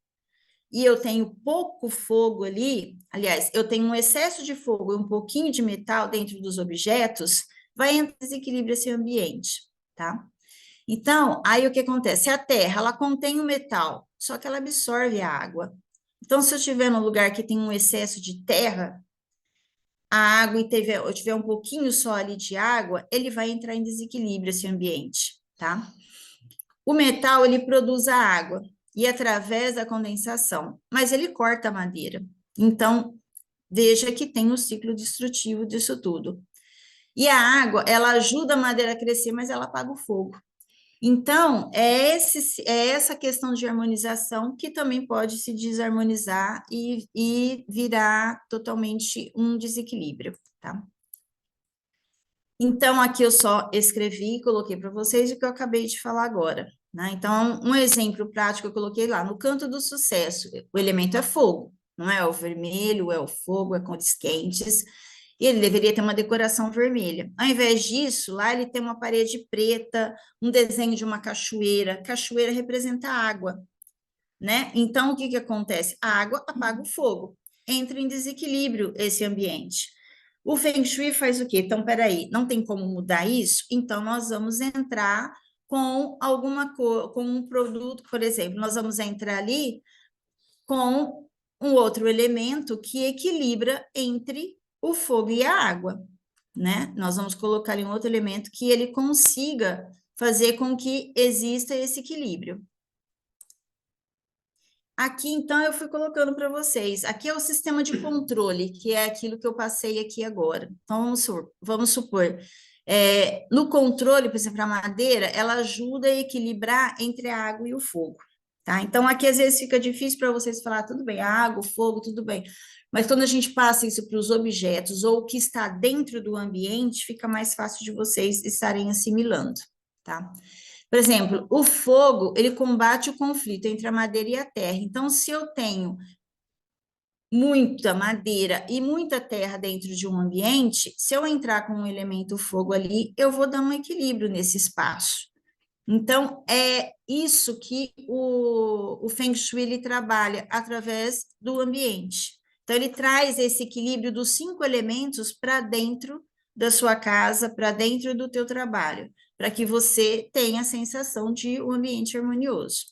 e eu tenho pouco fogo ali, aliás, eu tenho um excesso de fogo e um pouquinho de metal dentro dos objetos, vai entrar em desequilíbrio esse ambiente, tá? Então, aí o que acontece? A terra, ela contém o metal, só que ela absorve a água. Então, se eu estiver num lugar que tem um excesso de terra, a água e eu tiver um pouquinho só ali de água, ele vai entrar em desequilíbrio esse ambiente, tá? O metal, ele produz a água e através da condensação, mas ele corta a madeira. Então, veja que tem o ciclo destrutivo disso tudo. E a água, ela ajuda a madeira a crescer, mas ela apaga o fogo. Então, é essa questão de harmonização que também pode se desarmonizar e virar totalmente um desequilíbrio, tá? Então, aqui eu só escrevi e coloquei para vocês o que eu acabei de falar agora, né? Então, um exemplo prático eu coloquei lá, no canto do sucesso, o elemento é fogo, não é o vermelho, é o fogo, é cores quentes, e ele deveria ter uma decoração vermelha. Ao invés disso, lá ele tem uma parede preta, um desenho de uma cachoeira, cachoeira representa água, né? Então, o que que acontece? A água apaga o fogo, entra em desequilíbrio esse ambiente. O Feng Shui faz o quê? Então, peraí, não tem como mudar isso? Então, nós vamos entrar com alguma cor, com um produto, por exemplo, nós vamos entrar ali com um outro elemento que equilibra entre o fogo e a água, né? Nós vamos colocar ali um outro elemento que ele consiga fazer com que exista esse equilíbrio. Aqui, então, eu fui colocando para vocês. Aqui é o sistema de controle, que é aquilo que eu passei aqui agora. Então, vamos supor, no controle, por exemplo, a madeira, ela ajuda a equilibrar entre a água e o fogo, tá? Então, aqui às vezes fica difícil para vocês falar, tudo bem, a água, o fogo, tudo bem. Mas quando a gente passa isso para os objetos ou o que está dentro do ambiente, fica mais fácil de vocês estarem assimilando, tá? Por exemplo, o fogo, ele combate o conflito entre a madeira e a terra. Então, se eu tenho muita madeira e muita terra dentro de um ambiente, se eu entrar com um elemento fogo ali, eu vou dar um equilíbrio nesse espaço. Então, é isso que o Feng Shui ele trabalha através do ambiente. Então, ele traz esse equilíbrio dos 5 elementos para dentro da sua casa para dentro do teu trabalho, para que você tenha a sensação de um ambiente harmonioso.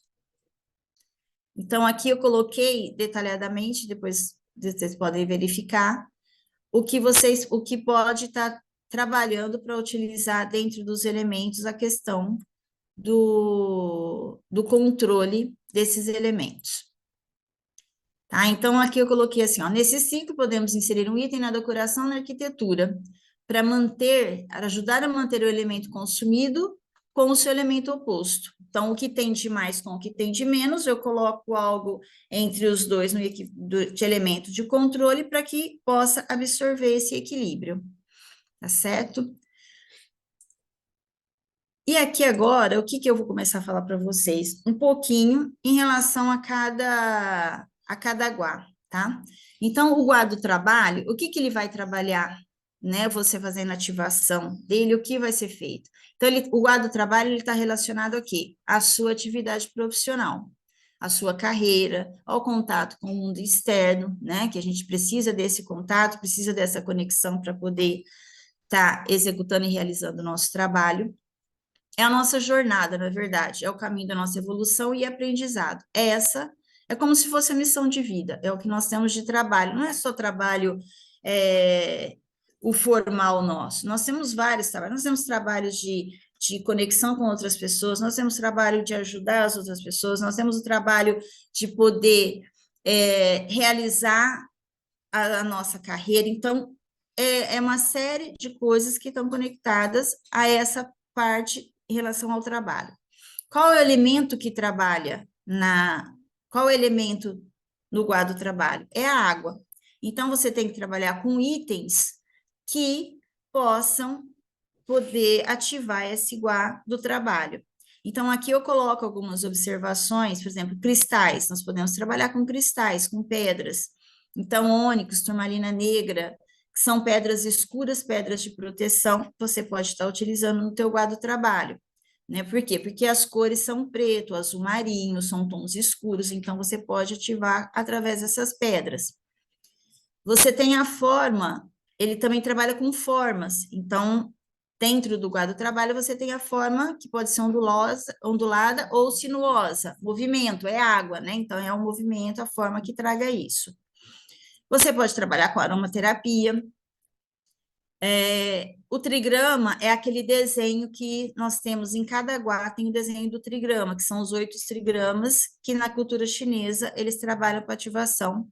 Então, aqui eu coloquei detalhadamente, depois vocês podem verificar, o que pode estar trabalhando para utilizar dentro dos elementos a questão do controle desses elementos. Tá? Então, aqui eu coloquei assim, ó, nesse ciclo podemos inserir um item na decoração na arquitetura, para ajudar a manter o elemento consumido com o seu elemento oposto. Então, o que tem de mais com o que tem de menos, eu coloco algo entre os dois de elemento de controle para que possa absorver esse equilíbrio, tá certo? E aqui agora, o que eu vou começar a falar para vocês? Um pouquinho em relação a cada guá, tá? Então, o guá do trabalho, o que ele vai trabalhar, né? Você fazendo a ativação dele, o que vai ser feito? Então, o guá do trabalho, ele está relacionado a quê? À sua atividade profissional, à sua carreira, ao contato com o mundo externo, né? Que a gente precisa desse contato, precisa dessa conexão para poder estar executando e realizando o nosso trabalho. É a nossa jornada, na verdade, é o caminho da nossa evolução e aprendizado. Essa é como se fosse a missão de vida, é o que nós temos de trabalho. Não é só trabalho, o formal nosso, nós temos vários trabalhos, nós temos trabalhos de conexão com outras pessoas, nós temos trabalho de ajudar as outras pessoas, nós temos o trabalho de poder realizar a nossa carreira. Então, é uma série de coisas que estão conectadas a essa parte em relação ao trabalho. Qual é o elemento que trabalha qual é o elemento no guarda do trabalho? É a água. Então, você tem que trabalhar com itens que possam poder ativar esse guá do trabalho. Então, aqui eu coloco algumas observações, por exemplo, cristais. Nós podemos trabalhar com cristais, com pedras. Então, ônix, turmalina negra, que são pedras escuras, pedras de proteção, você pode estar utilizando no teu guarda do trabalho. Né? Por quê? Porque as cores são preto, azul marinho, são tons escuros, então você pode ativar através dessas pedras. Você tem a forma, ele também trabalha com formas, então, dentro do guarda do trabalho, você tem a forma que pode ser ondulada ou sinuosa. Movimento é água, né? Então, é o movimento, a forma que traga isso. Você pode trabalhar com aromaterapia. O trigrama é aquele desenho que nós temos em cada guá, tem o desenho do trigrama, que são os 8 trigramas, que na cultura chinesa eles trabalham com a ativação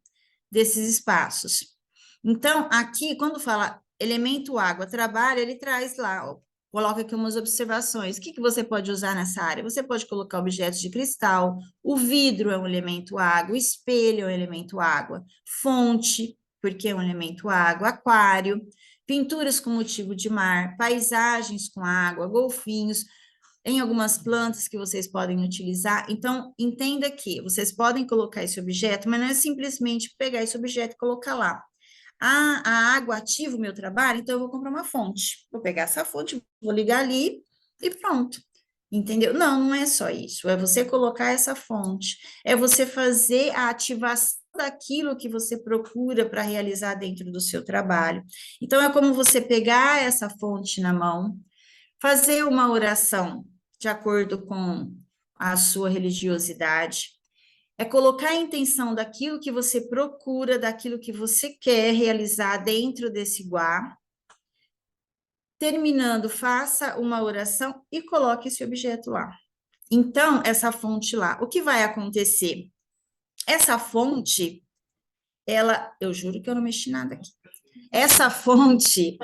desses espaços. Então, aqui, quando fala elemento água, trabalho, ele traz lá, ó, coloca aqui umas observações. O que você pode usar nessa área? Você pode colocar objetos de cristal, o vidro é um elemento água, o espelho é um elemento água, fonte, porque é um elemento água, aquário, pinturas com motivo de mar, paisagens com água, golfinhos, em algumas plantas que vocês podem utilizar. Então, entenda que vocês podem colocar esse objeto, mas não é simplesmente pegar esse objeto e colocar lá. A água ativa o meu trabalho, então eu vou comprar uma fonte. Vou pegar essa fonte, vou ligar ali e pronto. Entendeu? Não, não é só isso. É você colocar essa fonte, é você fazer a ativação daquilo que você procura para realizar dentro do seu trabalho. Então, é como você pegar essa fonte na mão, fazer uma oração de acordo com a sua religiosidade, é colocar a intenção daquilo que você procura, daquilo que você quer realizar dentro desse guá. Terminando, faça uma oração e coloque esse objeto lá. Então, essa fonte lá, o que vai acontecer? Essa fonte, eu juro que eu não mexi nada aqui. Essa fonte, o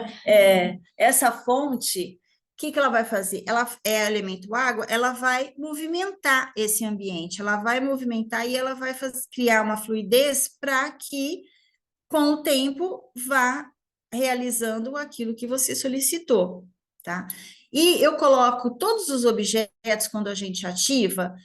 que ela vai fazer? Ela é elemento água, ela vai movimentar esse ambiente, ela vai movimentar e ela vai criar uma fluidez para que, com o tempo, vá realizando aquilo que você solicitou, tá? E eu coloco todos os objetos, quando a gente ativa,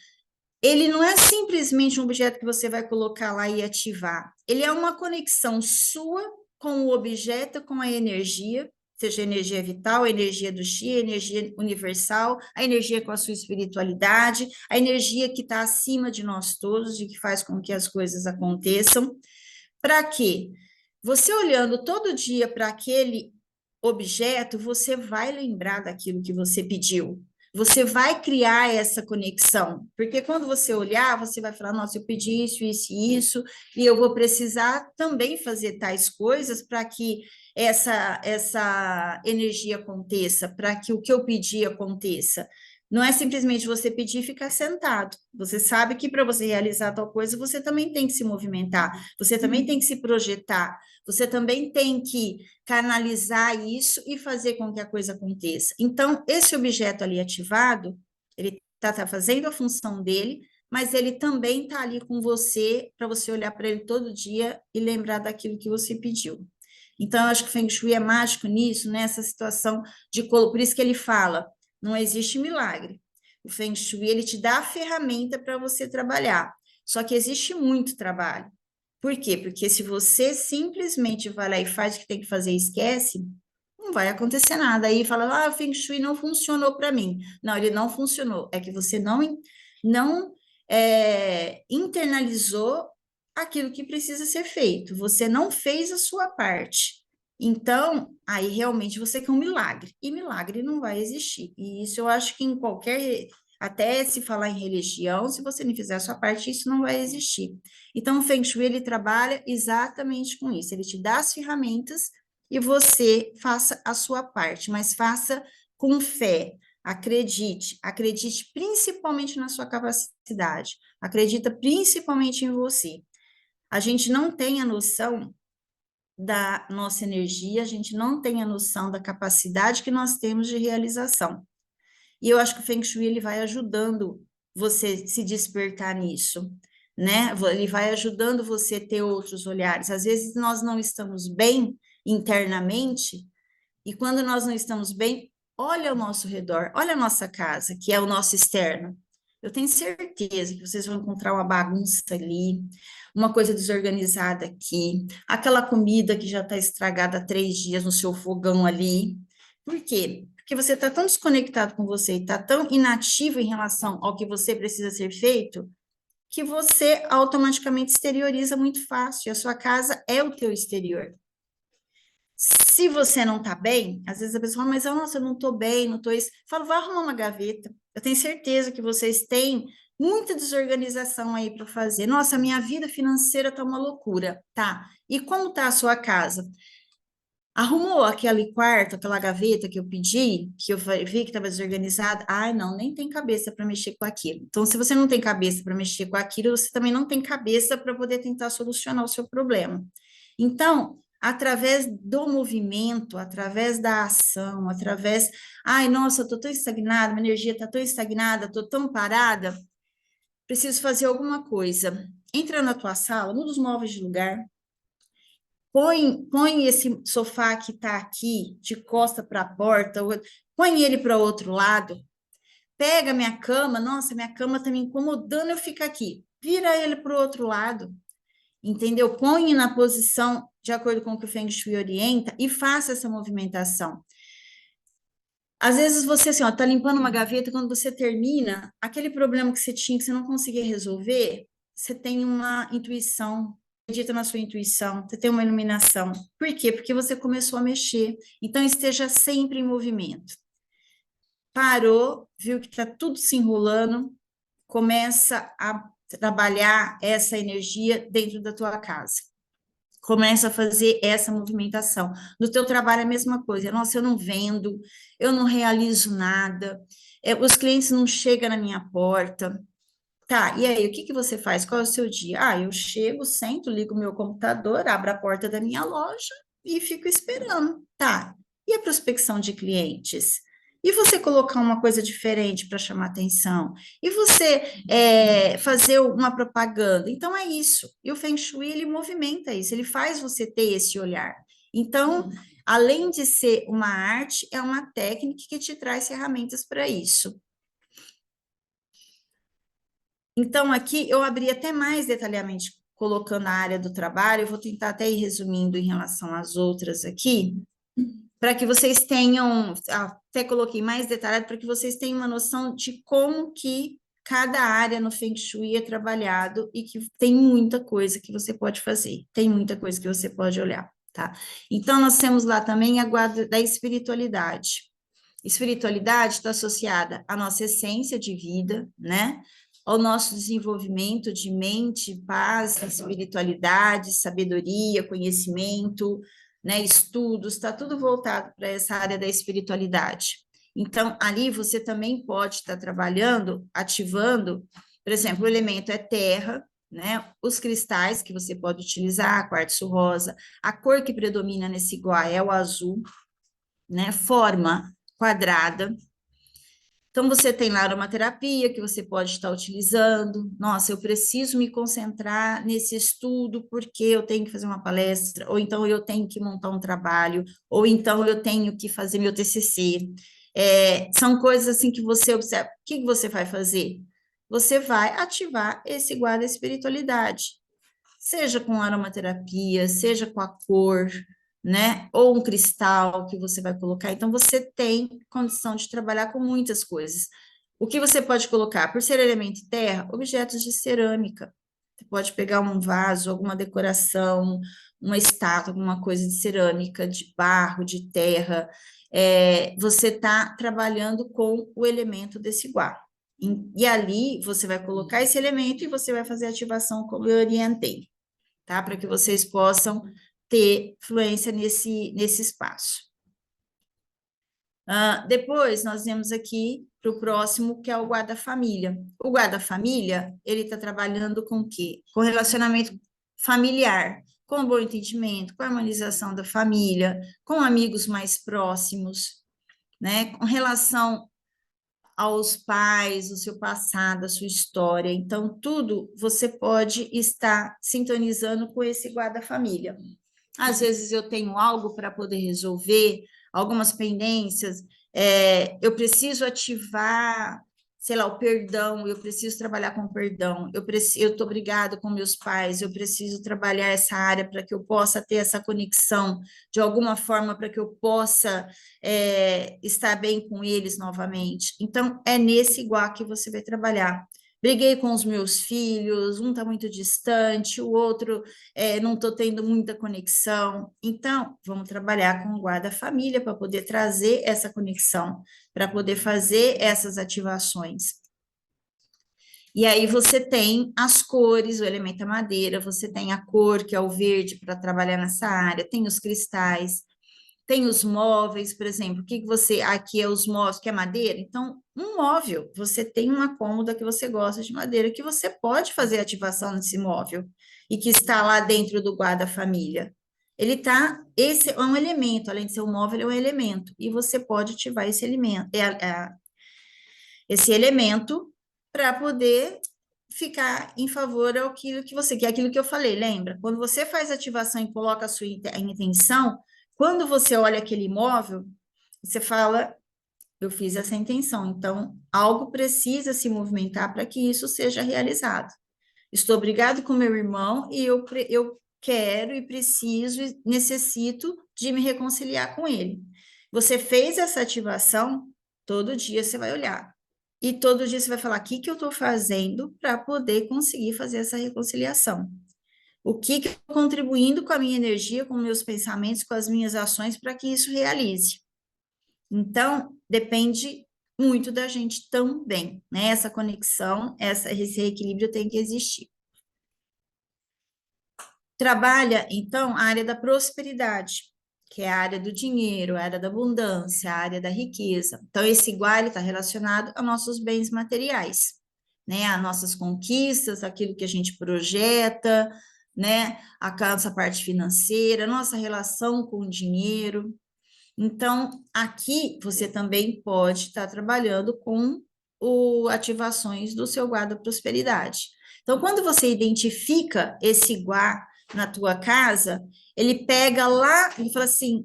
ele não é simplesmente um objeto que você vai colocar lá e ativar. Ele é uma conexão sua com o objeto, com a energia, seja a energia vital, a energia do chi, a energia universal, a energia com a sua espiritualidade, a energia que está acima de nós todos e que faz com que as coisas aconteçam. Para quê? Você olhando todo dia para aquele objeto, você vai lembrar daquilo que você pediu. Você vai criar essa conexão, porque quando você olhar, você vai falar: nossa, eu pedi isso, isso e isso, e eu vou precisar também fazer tais coisas para que essa energia aconteça, para que o que eu pedi aconteça. Não é simplesmente você pedir e ficar sentado. Você sabe que para você realizar tal coisa, você também tem que se movimentar, você também tem que se projetar, você também tem que canalizar isso e fazer com que a coisa aconteça. Então, esse objeto ali ativado, ele tá fazendo a função dele, mas ele também está ali com você, para você olhar para ele todo dia e lembrar daquilo que você pediu. Então, eu acho que o Feng Shui é mágico nisso, nessa situação de... Por isso que ele fala, não existe milagre. O Feng Shui, ele te dá a ferramenta para você trabalhar. Só que existe muito trabalho. Por quê? Porque se você simplesmente vai lá e faz o que tem que fazer e esquece, não vai acontecer nada. Aí fala: ah, o Feng Shui não funcionou para mim. Não, ele não funcionou. É que você não internalizou aquilo que precisa ser feito. Você não fez a sua parte. Então, aí realmente você quer um milagre. E milagre não vai existir. E isso eu acho que em qualquer... Até se falar em religião, se você não fizer a sua parte, isso não vai existir. Então, o Feng Shui, ele trabalha exatamente com isso. Ele te dá as ferramentas e você faça a sua parte, mas faça com fé. Acredite principalmente na sua capacidade. Acredita principalmente em você. A gente não tem a noção da nossa energia, a gente não tem a noção da capacidade que nós temos de realização. E eu acho que o Feng Shui, ele vai ajudando você se despertar nisso, né? Ele vai ajudando você a ter outros olhares. Às vezes nós não estamos bem internamente, e quando nós não estamos bem, olha ao nosso redor, olha a nossa casa, que é o nosso externo. Eu tenho certeza que vocês vão encontrar uma bagunça ali, uma coisa desorganizada aqui, aquela comida que já está estragada há 3 dias no seu fogão ali. Por quê? Porque você está tão desconectado com você e está tão inativo em relação ao que você precisa ser feito, que você automaticamente exterioriza muito fácil. E a sua casa é o teu exterior. Se você não está bem, às vezes a pessoa fala: mas nossa, eu não estou bem, não estou isso. Eu falo: vai arrumar uma gaveta. Eu tenho certeza que vocês têm muita desorganização aí para fazer. Nossa, minha vida financeira está uma loucura. Tá. E como está a sua casa? Arrumou aquele quarto, aquela gaveta que eu pedi, que eu vi que estava desorganizada? Ai, não, nem tem cabeça para mexer com aquilo. Então, se você não tem cabeça para mexer com aquilo, você também não tem cabeça para poder tentar solucionar o seu problema. Então, através do movimento, através da ação, através... Ai, nossa, eu estou tão estagnada, minha energia está tão estagnada, estou tão parada, preciso fazer alguma coisa. Entra na tua sala, muda os móveis de lugar, põe esse sofá que está aqui, de costa para a porta, põe ele para o outro lado, pega minha cama, nossa, minha cama está me incomodando, eu fico aqui, vira ele para o outro lado, entendeu? Põe na posição de acordo com o que o Feng Shui orienta e faça essa movimentação. Às vezes você, assim, ó, tá limpando uma gaveta, quando você termina, aquele problema que você tinha, que você não conseguia resolver, você tem uma intuição, acredita na sua intuição, você tem uma iluminação. Por quê? Porque você começou a mexer. Então, esteja sempre em movimento. Parou, viu que está tudo se enrolando, começa a trabalhar essa energia dentro da tua casa. Começa a fazer essa movimentação. No teu trabalho é a mesma coisa. Nossa, eu não vendo, eu não realizo nada, os clientes não chegam na minha porta. Tá, e aí, o que que você faz? Qual é o seu dia? Ah, eu chego, sento, ligo o meu computador, abro a porta da minha loja e fico esperando. Tá, e a prospecção de clientes? E você colocar uma coisa diferente para chamar atenção? E você fazer uma propaganda? Então, é isso. E o Feng Shui, ele movimenta isso, ele faz você ter esse olhar. Então, além de ser uma arte, é uma técnica que te traz ferramentas para isso. Então, aqui eu abri até mais detalhadamente, colocando a área do trabalho, eu vou tentar até ir resumindo em relação às outras aqui, para que vocês tenham, até coloquei mais detalhado, para que vocês tenham uma noção de como que cada área no Feng Shui é trabalhado e que tem muita coisa que você pode fazer, tem muita coisa que você pode olhar, tá? Então, nós temos lá também a guarda da espiritualidade. Espiritualidade está associada à nossa essência de vida, né? Ao nosso desenvolvimento de mente, paz, espiritualidade, sabedoria, conhecimento, né? Estudos, está tudo voltado para essa área da espiritualidade. Então, ali você também pode estar trabalhando, ativando, por exemplo, o elemento é terra, né? Os cristais que você pode utilizar, quartzo rosa, a cor que predomina nesse iguá é o azul, né? Forma quadrada. Então, você tem lá aromaterapia que você pode estar utilizando. Nossa, eu preciso me concentrar nesse estudo porque eu tenho que fazer uma palestra, ou então eu tenho que montar um trabalho, ou então eu tenho que fazer meu TCC. São coisas assim que você observa. O que você vai fazer? Você vai ativar esse guarda espiritualidade, seja com aromaterapia, seja com a cor, né? Ou um cristal que você vai colocar. Então, você tem condição de trabalhar com muitas coisas. O que você pode colocar? Por ser elemento terra, objetos de cerâmica. Você pode pegar um vaso, alguma decoração, uma estátua, alguma coisa de cerâmica, de barro, de terra. Você está trabalhando com o elemento desse guá. E ali você vai colocar esse elemento e você vai fazer a ativação como eu orientei, tá? Para que vocês possam ter fluência nesse espaço. Depois, nós vemos aqui para o próximo, que é o guarda-família. O guarda-família, ele está trabalhando com o quê? Com relacionamento familiar, com bom entendimento, com a harmonização da família, com amigos mais próximos, né? Com relação aos pais, o seu passado, a sua história. Então, tudo você pode estar sintonizando com esse guarda-família. Às vezes eu tenho algo para poder resolver, algumas pendências, eu preciso ativar, sei lá, o perdão, eu preciso trabalhar com o perdão, eu estou brigado com meus pais, eu preciso trabalhar essa área para que eu possa ter essa conexão de alguma forma, para que eu possa estar bem com eles novamente. Então, é nesse igual que você vai trabalhar. Briguei com os meus filhos, um está muito distante, o outro não estou tendo muita conexão. Então, vamos trabalhar com o guarda-família para poder trazer essa conexão, para poder fazer essas ativações. E aí você tem as cores, o elemento é madeira, você tem a cor, que é o verde, para trabalhar nessa área, tem os cristais, tem os móveis, por exemplo, o que você, aqui é os móveis, que é madeira, então, um móvel, você tem uma cômoda que você gosta de madeira, que você pode fazer ativação nesse móvel, e que está lá dentro do guarda-família. Esse é um elemento, além de ser um móvel, é um elemento, e você pode ativar esse elemento, esse elemento para poder ficar em favor daquilo que você quer, aquilo que eu falei, lembra? Quando você faz ativação e coloca a sua intenção, quando você olha aquele imóvel, você fala, eu fiz essa intenção, então algo precisa se movimentar para que isso seja realizado. Estou brigado com meu irmão e eu quero e preciso e necessito de me reconciliar com ele. Você fez essa ativação, todo dia você vai olhar. E todo dia você vai falar, o que que eu estou fazendo para poder conseguir fazer essa reconciliação? O que que eu estou contribuindo com a minha energia, com meus pensamentos, com as minhas ações para que isso realize? Então, depende muito da gente também, né? Essa conexão, esse equilíbrio tem que existir. Trabalha, então, a área da prosperidade, que é a área do dinheiro, a área da abundância, a área da riqueza. Então, esse igual está relacionado aos nossos bens materiais, né? As nossas conquistas, aquilo que a gente projeta, né? A nossa parte financeira, nossa relação com o dinheiro. Então, aqui você também pode estar trabalhando com ativações do seu guarda prosperidade. Então, quando você identifica esse iguá na tua casa, ele pega lá e fala assim,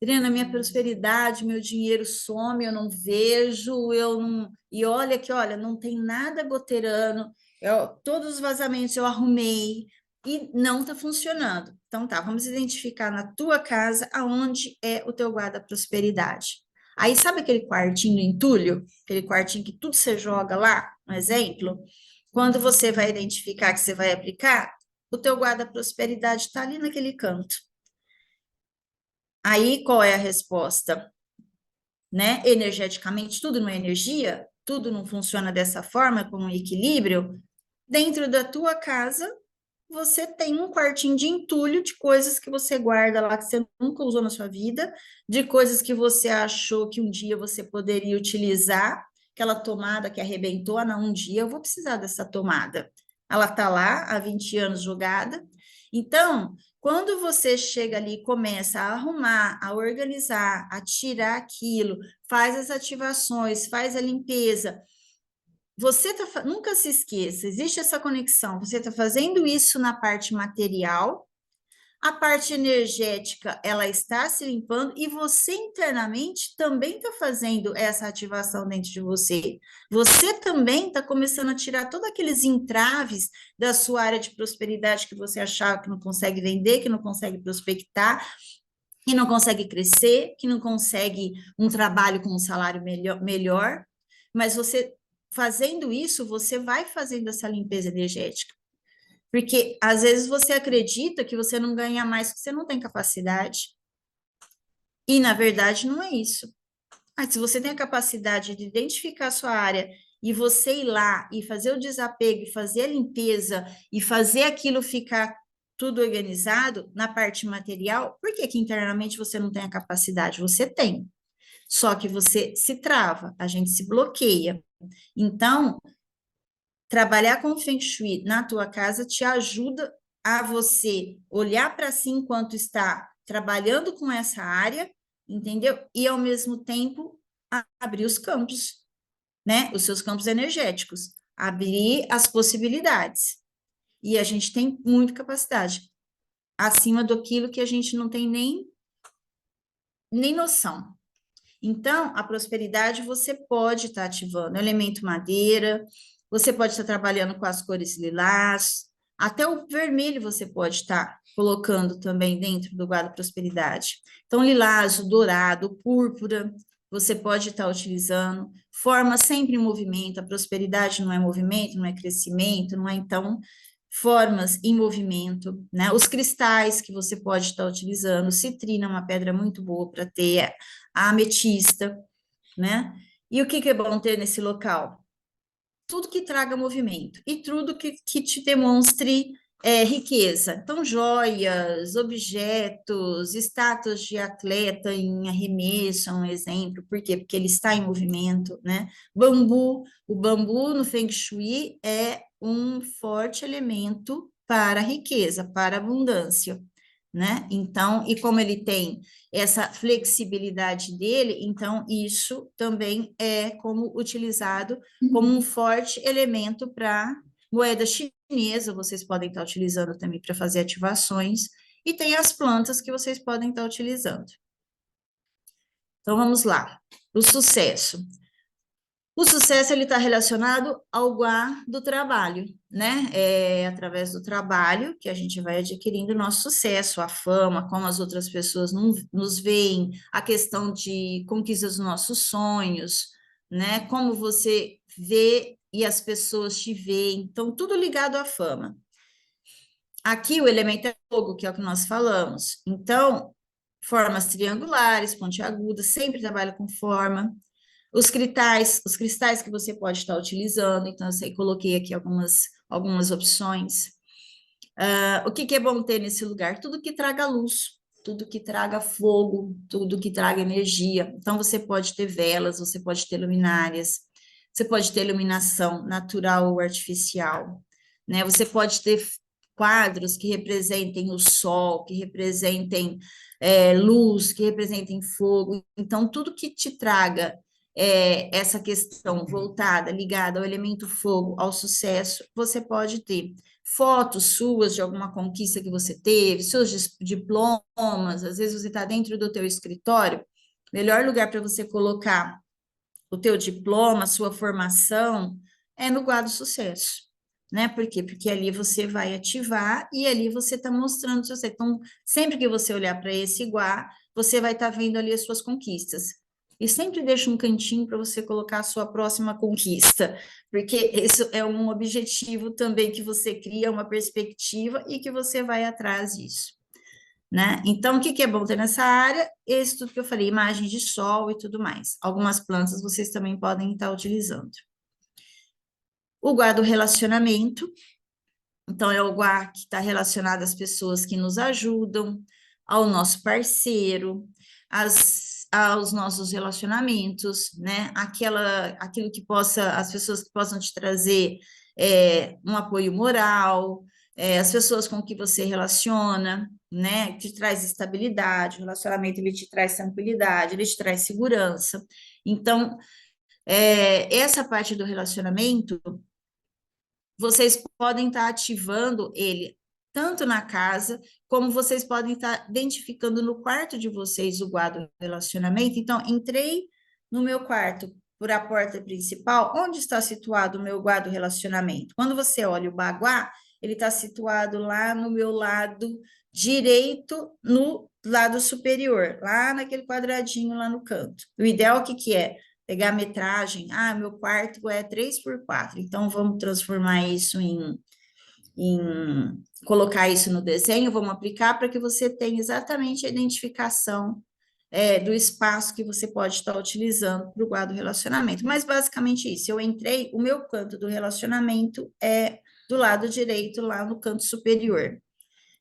Adriana, minha prosperidade, meu dinheiro some, eu não vejo, eu não... E olha que, olha, não tem nada goteirando, todos os vazamentos eu arrumei e não está funcionando. Então tá, vamos identificar na tua casa aonde é o teu guarda-prosperidade. Aí sabe aquele quartinho do entulho? Aquele quartinho que tudo você joga lá, um exemplo? Quando você vai identificar que você vai aplicar, o teu guarda-prosperidade está ali naquele canto. Aí, qual é a resposta? Né? Energeticamente, tudo não é energia, tudo não funciona dessa forma, com um equilíbrio. Dentro da tua casa, você tem um quartinho de entulho de coisas que você guarda lá que você nunca usou na sua vida, de coisas que você achou que um dia você poderia utilizar, aquela tomada que arrebentou, não, um dia eu vou precisar dessa tomada. Ela está lá há 20 anos jogada. Então, quando você chega ali e começa a arrumar, a organizar, a tirar aquilo, faz as ativações, faz a limpeza, você tá, nunca se esqueça, existe essa conexão. Você está fazendo isso na parte material, a parte energética, ela está se limpando e você internamente também está fazendo essa ativação dentro de você. Você também está começando a tirar todos aqueles entraves da sua área de prosperidade que você achava que não consegue vender, que não consegue prospectar, que não consegue crescer, que não consegue um trabalho com um salário melhor, mas você fazendo isso, você vai fazendo essa limpeza energética. Porque às vezes você acredita que você não ganha mais, que você não tem capacidade. E na verdade não é isso. Mas se você tem a capacidade de identificar a sua área e você ir lá e fazer o desapego, e fazer a limpeza e fazer aquilo ficar tudo organizado na parte material, por que que internamente você não tem a capacidade? Você tem. Só que você se trava, a gente se bloqueia. Então, trabalhar com o Feng Shui na tua casa te ajuda a você olhar para si enquanto está trabalhando com essa área, entendeu? E ao mesmo tempo abrir os campos, né? Os seus campos energéticos, abrir as possibilidades. E a gente tem muita capacidade, acima daquilo que a gente não tem nem noção. Então, a prosperidade você pode estar ativando o elemento madeira, você pode estar trabalhando com as cores lilás, até o vermelho você pode estar colocando também dentro do guarda prosperidade. Então, lilás, o dourado, o púrpura, você pode estar utilizando. Forma sempre em movimento, a prosperidade não é movimento, não é crescimento, não é então formas em movimento, né? Os cristais que você pode estar utilizando, citrina é uma pedra muito boa para ter, a ametista, né? E o que é bom ter nesse local? Tudo que traga movimento e tudo que te demonstre riqueza. Então, joias, objetos, estátuas de atleta em arremesso, é um exemplo. Por quê? Porque ele está em movimento, né? Bambu, o bambu no Feng Shui é um forte elemento para a riqueza, para a abundância, né? Então, e como ele tem essa flexibilidade dele, então isso também é como utilizado como um forte elemento para moeda chinesa, vocês podem estar utilizando também para fazer ativações, e tem as plantas que vocês podem estar utilizando. Então, vamos lá. O sucesso. O sucesso ele está relacionado ao guar do trabalho, né? É através do trabalho que a gente vai adquirindo o nosso sucesso, a fama, como as outras pessoas nos veem, a questão de conquista dos nossos sonhos, né? Como você vê e as pessoas te veem, então tudo ligado à fama. Aqui o elemento é fogo, que é o que nós falamos. Então, formas triangulares, pontiagudas, sempre trabalha com forma. Os cristais que você pode estar utilizando, então eu coloquei aqui algumas opções. O que é bom ter nesse lugar? Tudo que traga luz, tudo que traga fogo, tudo que traga energia. Então você pode ter velas, você pode ter luminárias, você pode ter iluminação natural ou artificial, né? Você pode ter quadros que representem o sol, que representem luz, que representem fogo. Então, tudo que te traga essa questão voltada, ligada ao elemento fogo, ao sucesso, você pode ter fotos suas de alguma conquista que você teve, seus diplomas, às vezes você está dentro do teu escritório, melhor lugar para você colocar o teu diploma, a sua formação, é no quadro sucesso, né? Por quê? Porque ali você vai ativar e ali você está mostrando você. Então, sempre que você olhar para esse igual, você vai estar vendo ali as suas conquistas. E sempre deixa um cantinho para você colocar a sua próxima conquista, porque isso é um objetivo também que você cria, uma perspectiva e que você vai atrás disso. né? Então, o que que é bom ter nessa área? Esse tudo que eu falei, imagem de sol e tudo mais. Algumas plantas vocês também podem estar utilizando. O guarda relacionamento, então é o guarda que está relacionado às pessoas que nos ajudam, ao nosso parceiro, aos nossos relacionamentos, né? Aquilo que possa, as pessoas que possam te trazer um apoio moral, as pessoas com que você relaciona, né? Te traz estabilidade, o relacionamento ele te traz tranquilidade, ele te traz segurança. Então, essa parte do relacionamento vocês podem estar ativando ele tanto na casa, como vocês podem estar identificando no quarto de vocês o guarda relacionamento. Então, entrei no meu quarto por a porta principal, onde está situado o meu guarda relacionamento? Quando você olha o baguá, ele está situado lá no meu lado direito, no lado superior, lá naquele quadradinho lá no canto. O ideal, o que que é? Pegar a metragem, meu quarto é 3 por 4, então vamos transformar isso em colocar isso no desenho, vamos aplicar para que você tenha exatamente a identificação do espaço que você pode estar utilizando para o guarda do relacionamento. Mas basicamente isso, eu entrei, o meu canto do relacionamento é do lado direito, lá no canto superior,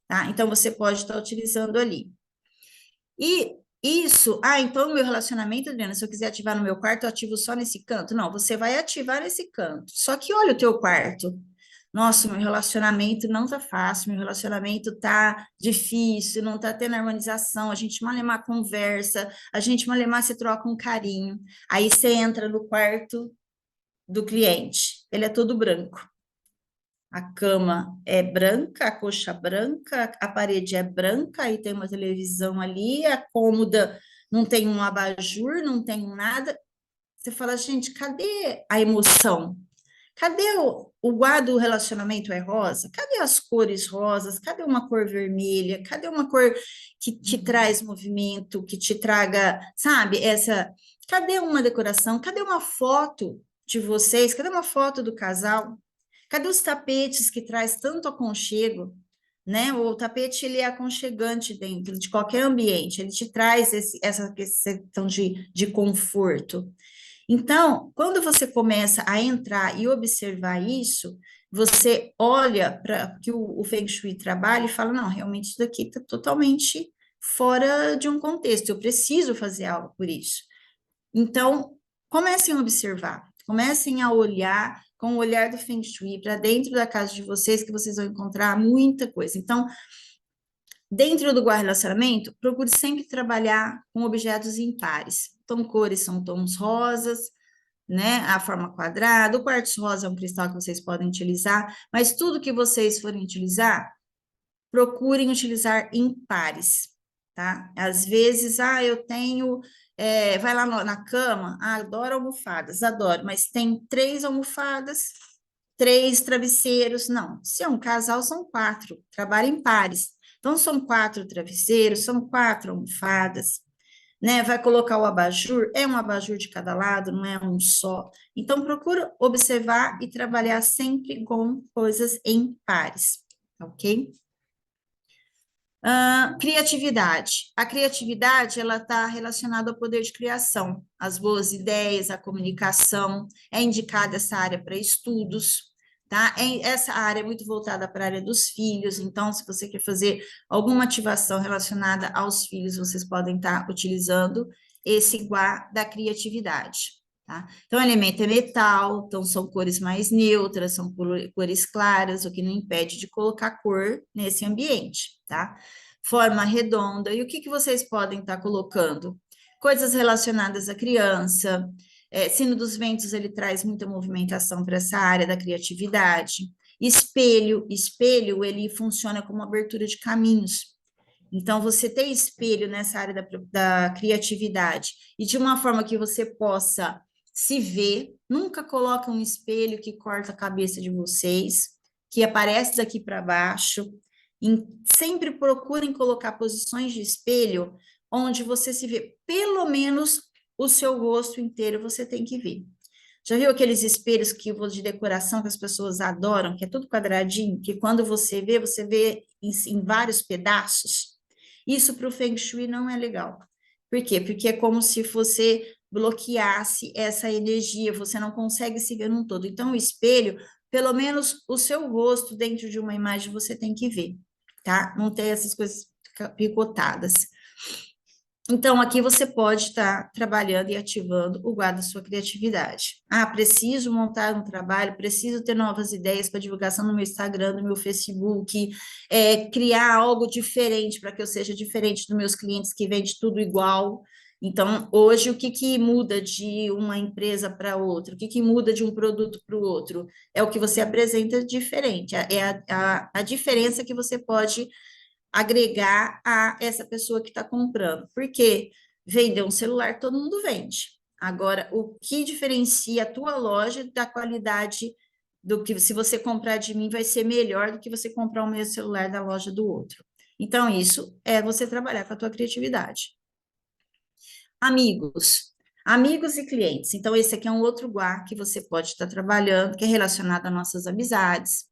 tá? Então você pode estar utilizando ali. E isso, então o meu relacionamento, Adriana, se eu quiser ativar no meu quarto, eu ativo só nesse canto? Não, você vai ativar nesse canto. Só que olha o teu quarto. Nossa, meu relacionamento não tá fácil, meu relacionamento tá difícil, não tá tendo harmonização, a gente malemar conversa, a gente malemar se troca um carinho. Aí você entra no quarto do cliente, ele é todo branco. A cama é branca, a coxa branca, a parede é branca, aí tem uma televisão ali, a cômoda não tem um abajur, não tem um nada. Você fala, gente, cadê a emoção? Cadê o guarda do relacionamento é rosa? Cadê as cores rosas? Cadê uma cor vermelha? Cadê uma cor que te traz movimento, que te traga, sabe, essa. Cadê uma decoração? Cadê uma foto de vocês? Cadê uma foto do casal? Cadê os tapetes que traz tanto aconchego, né? O tapete ele é aconchegante dentro de qualquer ambiente, ele te traz essa questão de conforto. Então, quando você começa a entrar e observar isso, você olha para que o Feng Shui trabalha e fala, não, realmente isso daqui está totalmente fora de um contexto, eu preciso fazer algo por isso. Então, comecem a observar, comecem a olhar com o olhar do Feng Shui para dentro da casa de vocês, que vocês vão encontrar muita coisa. Então, dentro do guarda-relacionamento, procure sempre trabalhar com objetos impares. Então, cores são tons rosas, né? A forma quadrada, o quartzo rosa é um cristal que vocês podem utilizar, mas tudo que vocês forem utilizar, procurem utilizar em pares, tá? Às vezes, eu tenho, vai lá na cama, adoro almofadas, adoro, mas tem 3 almofadas, 3 travesseiros, não, se é um casal, são 4, trabalha em pares, então são 4 travesseiros, são 4 almofadas, né? Vai colocar o abajur, é um abajur de cada lado, não é um só. Então, procura observar e trabalhar sempre com coisas em pares, ok? Criatividade. A criatividade, ela está relacionada ao poder de criação, as boas ideias, a comunicação, é indicada essa área para estudos, tá? Essa área é muito voltada para a área dos filhos, então, se você quer fazer alguma ativação relacionada aos filhos, vocês podem estar utilizando esse iguá da criatividade, tá? Então, o elemento é metal, então são cores mais neutras, são cores claras, o que não impede de colocar cor nesse ambiente, tá? Forma redonda, e o que vocês podem estar colocando? Coisas relacionadas à criança, sino dos ventos, ele traz muita movimentação para essa área da criatividade. Espelho, ele funciona como abertura de caminhos. Então, você tem espelho nessa área da criatividade, e de uma forma que você possa se ver, nunca coloque um espelho que corta a cabeça de vocês, que aparece daqui para baixo. Sempre procurem colocar posições de espelho onde você se vê, pelo menos o seu rosto inteiro você tem que ver. Já viu aqueles espelhos de decoração que as pessoas adoram, que é tudo quadradinho, que quando você vê em vários pedaços? Isso para o Feng Shui não é legal. Por quê? Porque é como se você bloqueasse essa energia, você não consegue se ver num todo. Então, o espelho, pelo menos o seu rosto dentro de uma imagem você tem que ver, tá? Não tem essas coisas picotadas. Então, aqui você pode estar trabalhando e ativando o guarda da sua criatividade. Ah, preciso montar um trabalho, preciso ter novas ideias para divulgação no meu Instagram, no meu Facebook, criar algo diferente para que eu seja diferente dos meus clientes que vendem tudo igual. Então, hoje, o que que muda de uma empresa para outra? O que que muda de um produto para o outro? É o que você apresenta diferente, a diferença que você pode agregar a essa pessoa que está comprando. Porque vender um celular, todo mundo vende. Agora, o que diferencia a tua loja da qualidade do que se você comprar de mim vai ser melhor do que você comprar o mesmo celular da loja do outro. Então, isso é você trabalhar com a tua criatividade. Amigos. Amigos e clientes. Então, esse aqui é um outro guar que você pode estar trabalhando, que é relacionado a nossas amizades,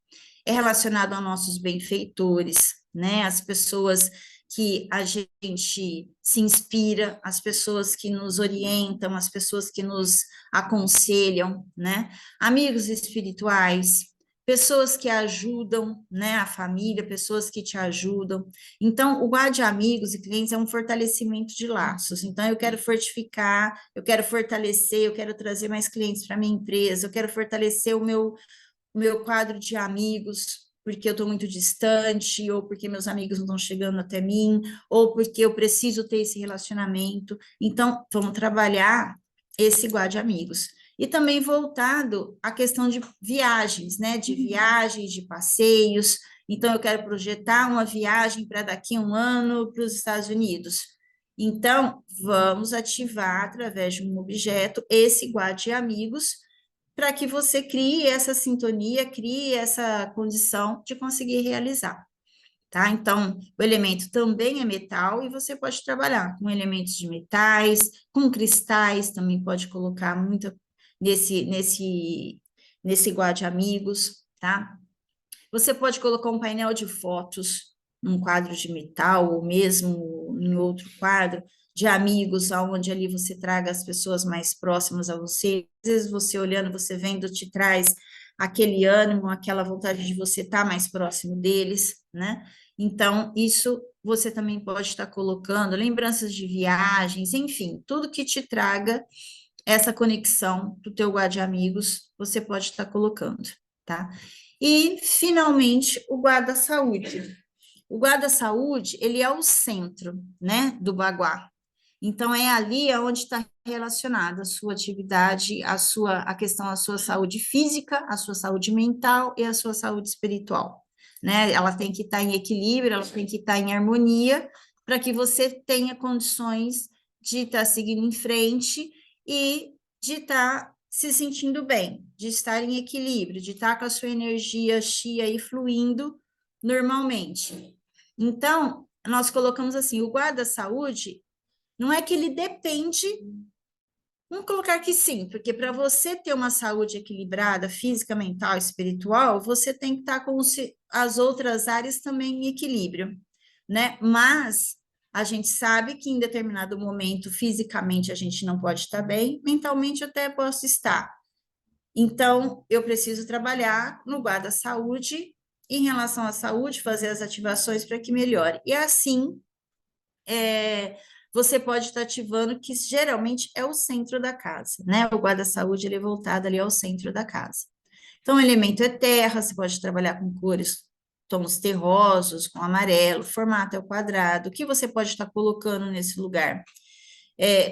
é relacionado a nossos benfeitores, né? As pessoas que a gente se inspira, as pessoas que nos orientam, as pessoas que nos aconselham, né? Amigos espirituais, pessoas que ajudam, né? A família, pessoas que te ajudam. Então, o guarda de amigos e clientes é um fortalecimento de laços. Então, eu quero fortificar, eu quero fortalecer, eu quero trazer mais clientes para minha empresa, eu quero fortalecer o meu quadro de amigos, porque eu estou muito distante, ou porque meus amigos não estão chegando até mim, ou porque eu preciso ter esse relacionamento. Então, vamos trabalhar esse guarda de amigos. E também voltado à questão de viagens, né? De viagens, de passeios. Então, eu quero projetar uma viagem para daqui a um ano para os Estados Unidos. Então, vamos ativar, através de um objeto, esse guarda de amigos, para que você crie essa sintonia, crie essa condição de conseguir realizar, tá? Então, o elemento também é metal e você pode trabalhar com elementos de metais, com cristais, também pode colocar muito nesse guarda amigos, tá? Você pode colocar um painel de fotos num quadro de metal ou mesmo em outro quadro de amigos, aonde ali você traga as pessoas mais próximas a você. Às vezes você olhando, você vendo, te traz aquele ânimo, aquela vontade de você estar mais próximo deles, né? Então, isso você também pode estar colocando, lembranças de viagens, enfim, tudo que te traga essa conexão do teu guarda de amigos, você pode estar colocando, tá? E, finalmente, o guarda-saúde. O guarda-saúde, ele é o centro, né, do baguá. Então, é ali onde está relacionada a sua atividade, a questão da sua saúde física, a sua saúde mental e a sua saúde espiritual, né? Ela tem que estar em equilíbrio, ela tem que estar em harmonia, para que você tenha condições de estar seguindo em frente e de estar se sentindo bem, de estar em equilíbrio, de estar com a sua energia chi aí fluindo normalmente. Então, nós colocamos assim, o guarda-saúde não é que ele depende, vamos colocar que sim, porque para você ter uma saúde equilibrada, física, mental, espiritual, você tem que estar com as outras áreas também em equilíbrio, né? Mas a gente sabe que em determinado momento, fisicamente, a gente não pode estar bem, mentalmente eu até posso estar. Então, eu preciso trabalhar no guarda-saúde em relação à saúde, fazer as ativações para que melhore. E assim, você pode estar ativando, que geralmente é o centro da casa, né? O guarda-saúde, ele é voltado ali ao centro da casa. Então, o elemento é terra, você pode trabalhar com cores, tons terrosos, com amarelo, formato é o quadrado, o que você pode estar colocando nesse lugar?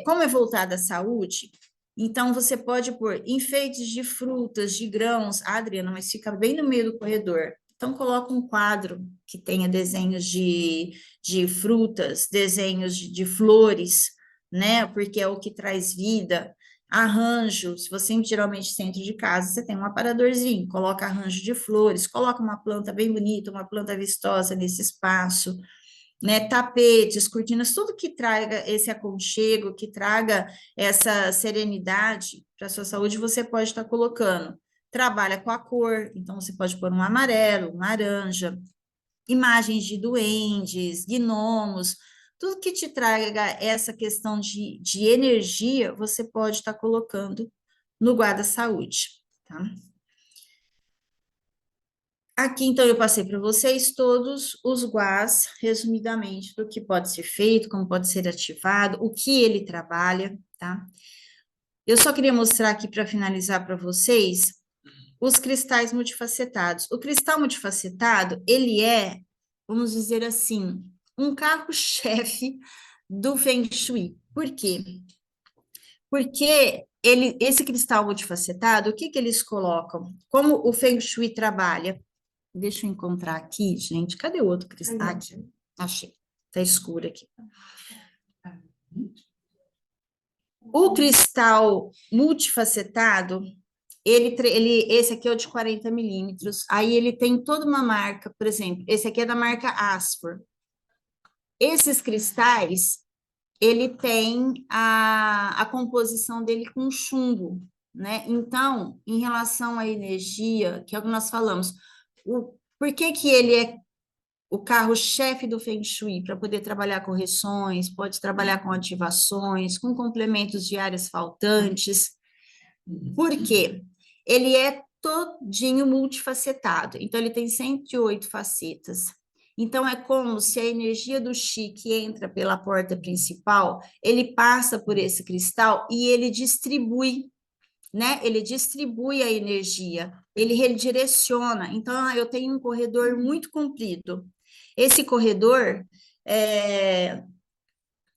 Como é voltado à saúde, então você pode pôr enfeites de frutas, de grãos. Ah, Adriana, mas fica bem no meio do corredor. Então, coloca um quadro que tenha desenhos de frutas, desenhos de flores, né? Porque é o que traz vida. Arranjo, se você geralmente centro de casa, você tem um aparadorzinho, coloca arranjo de flores, coloca uma planta bem bonita, uma planta vistosa nesse espaço, né, tapetes, cortinas, tudo que traga esse aconchego, que traga essa serenidade para a sua saúde, você pode estar colocando. Trabalha com a cor, então você pode pôr um amarelo, um laranja, imagens de duendes, gnomos, tudo que te traga essa questão de energia, você pode estar colocando no guarda-saúde, tá? Aqui, então, eu passei para vocês todos os guás, resumidamente, do que pode ser feito, como pode ser ativado, o que ele trabalha, tá? Eu só queria mostrar aqui para finalizar para vocês os cristais multifacetados. O cristal multifacetado, ele é, vamos dizer assim, um carro-chefe do Feng Shui. Por quê? Porque esse cristal multifacetado, o que que eles colocam? Como o Feng Shui trabalha? Deixa eu encontrar aqui, gente. Cadê o outro cristal? Aqui. Achei. Tá escuro aqui. O cristal multifacetado, esse aqui é o de 40 milímetros. Aí ele tem toda uma marca, por exemplo, esse aqui é da marca Asper. Esses cristais, ele tem a composição dele com chumbo, né? Então, em relação à energia, que é o que nós falamos, por que que ele é o carro-chefe do Feng Shui? Para poder trabalhar correções, pode trabalhar com ativações, com complementos de áreas faltantes. Por quê? Ele é todinho multifacetado, então ele tem 108 facetas. Então é como se a energia do Qi que entra pela porta principal, ele passa por esse cristal e ele distribui, né? Ele distribui a energia, ele redireciona. Então eu tenho um corredor muito comprido. Esse corredor,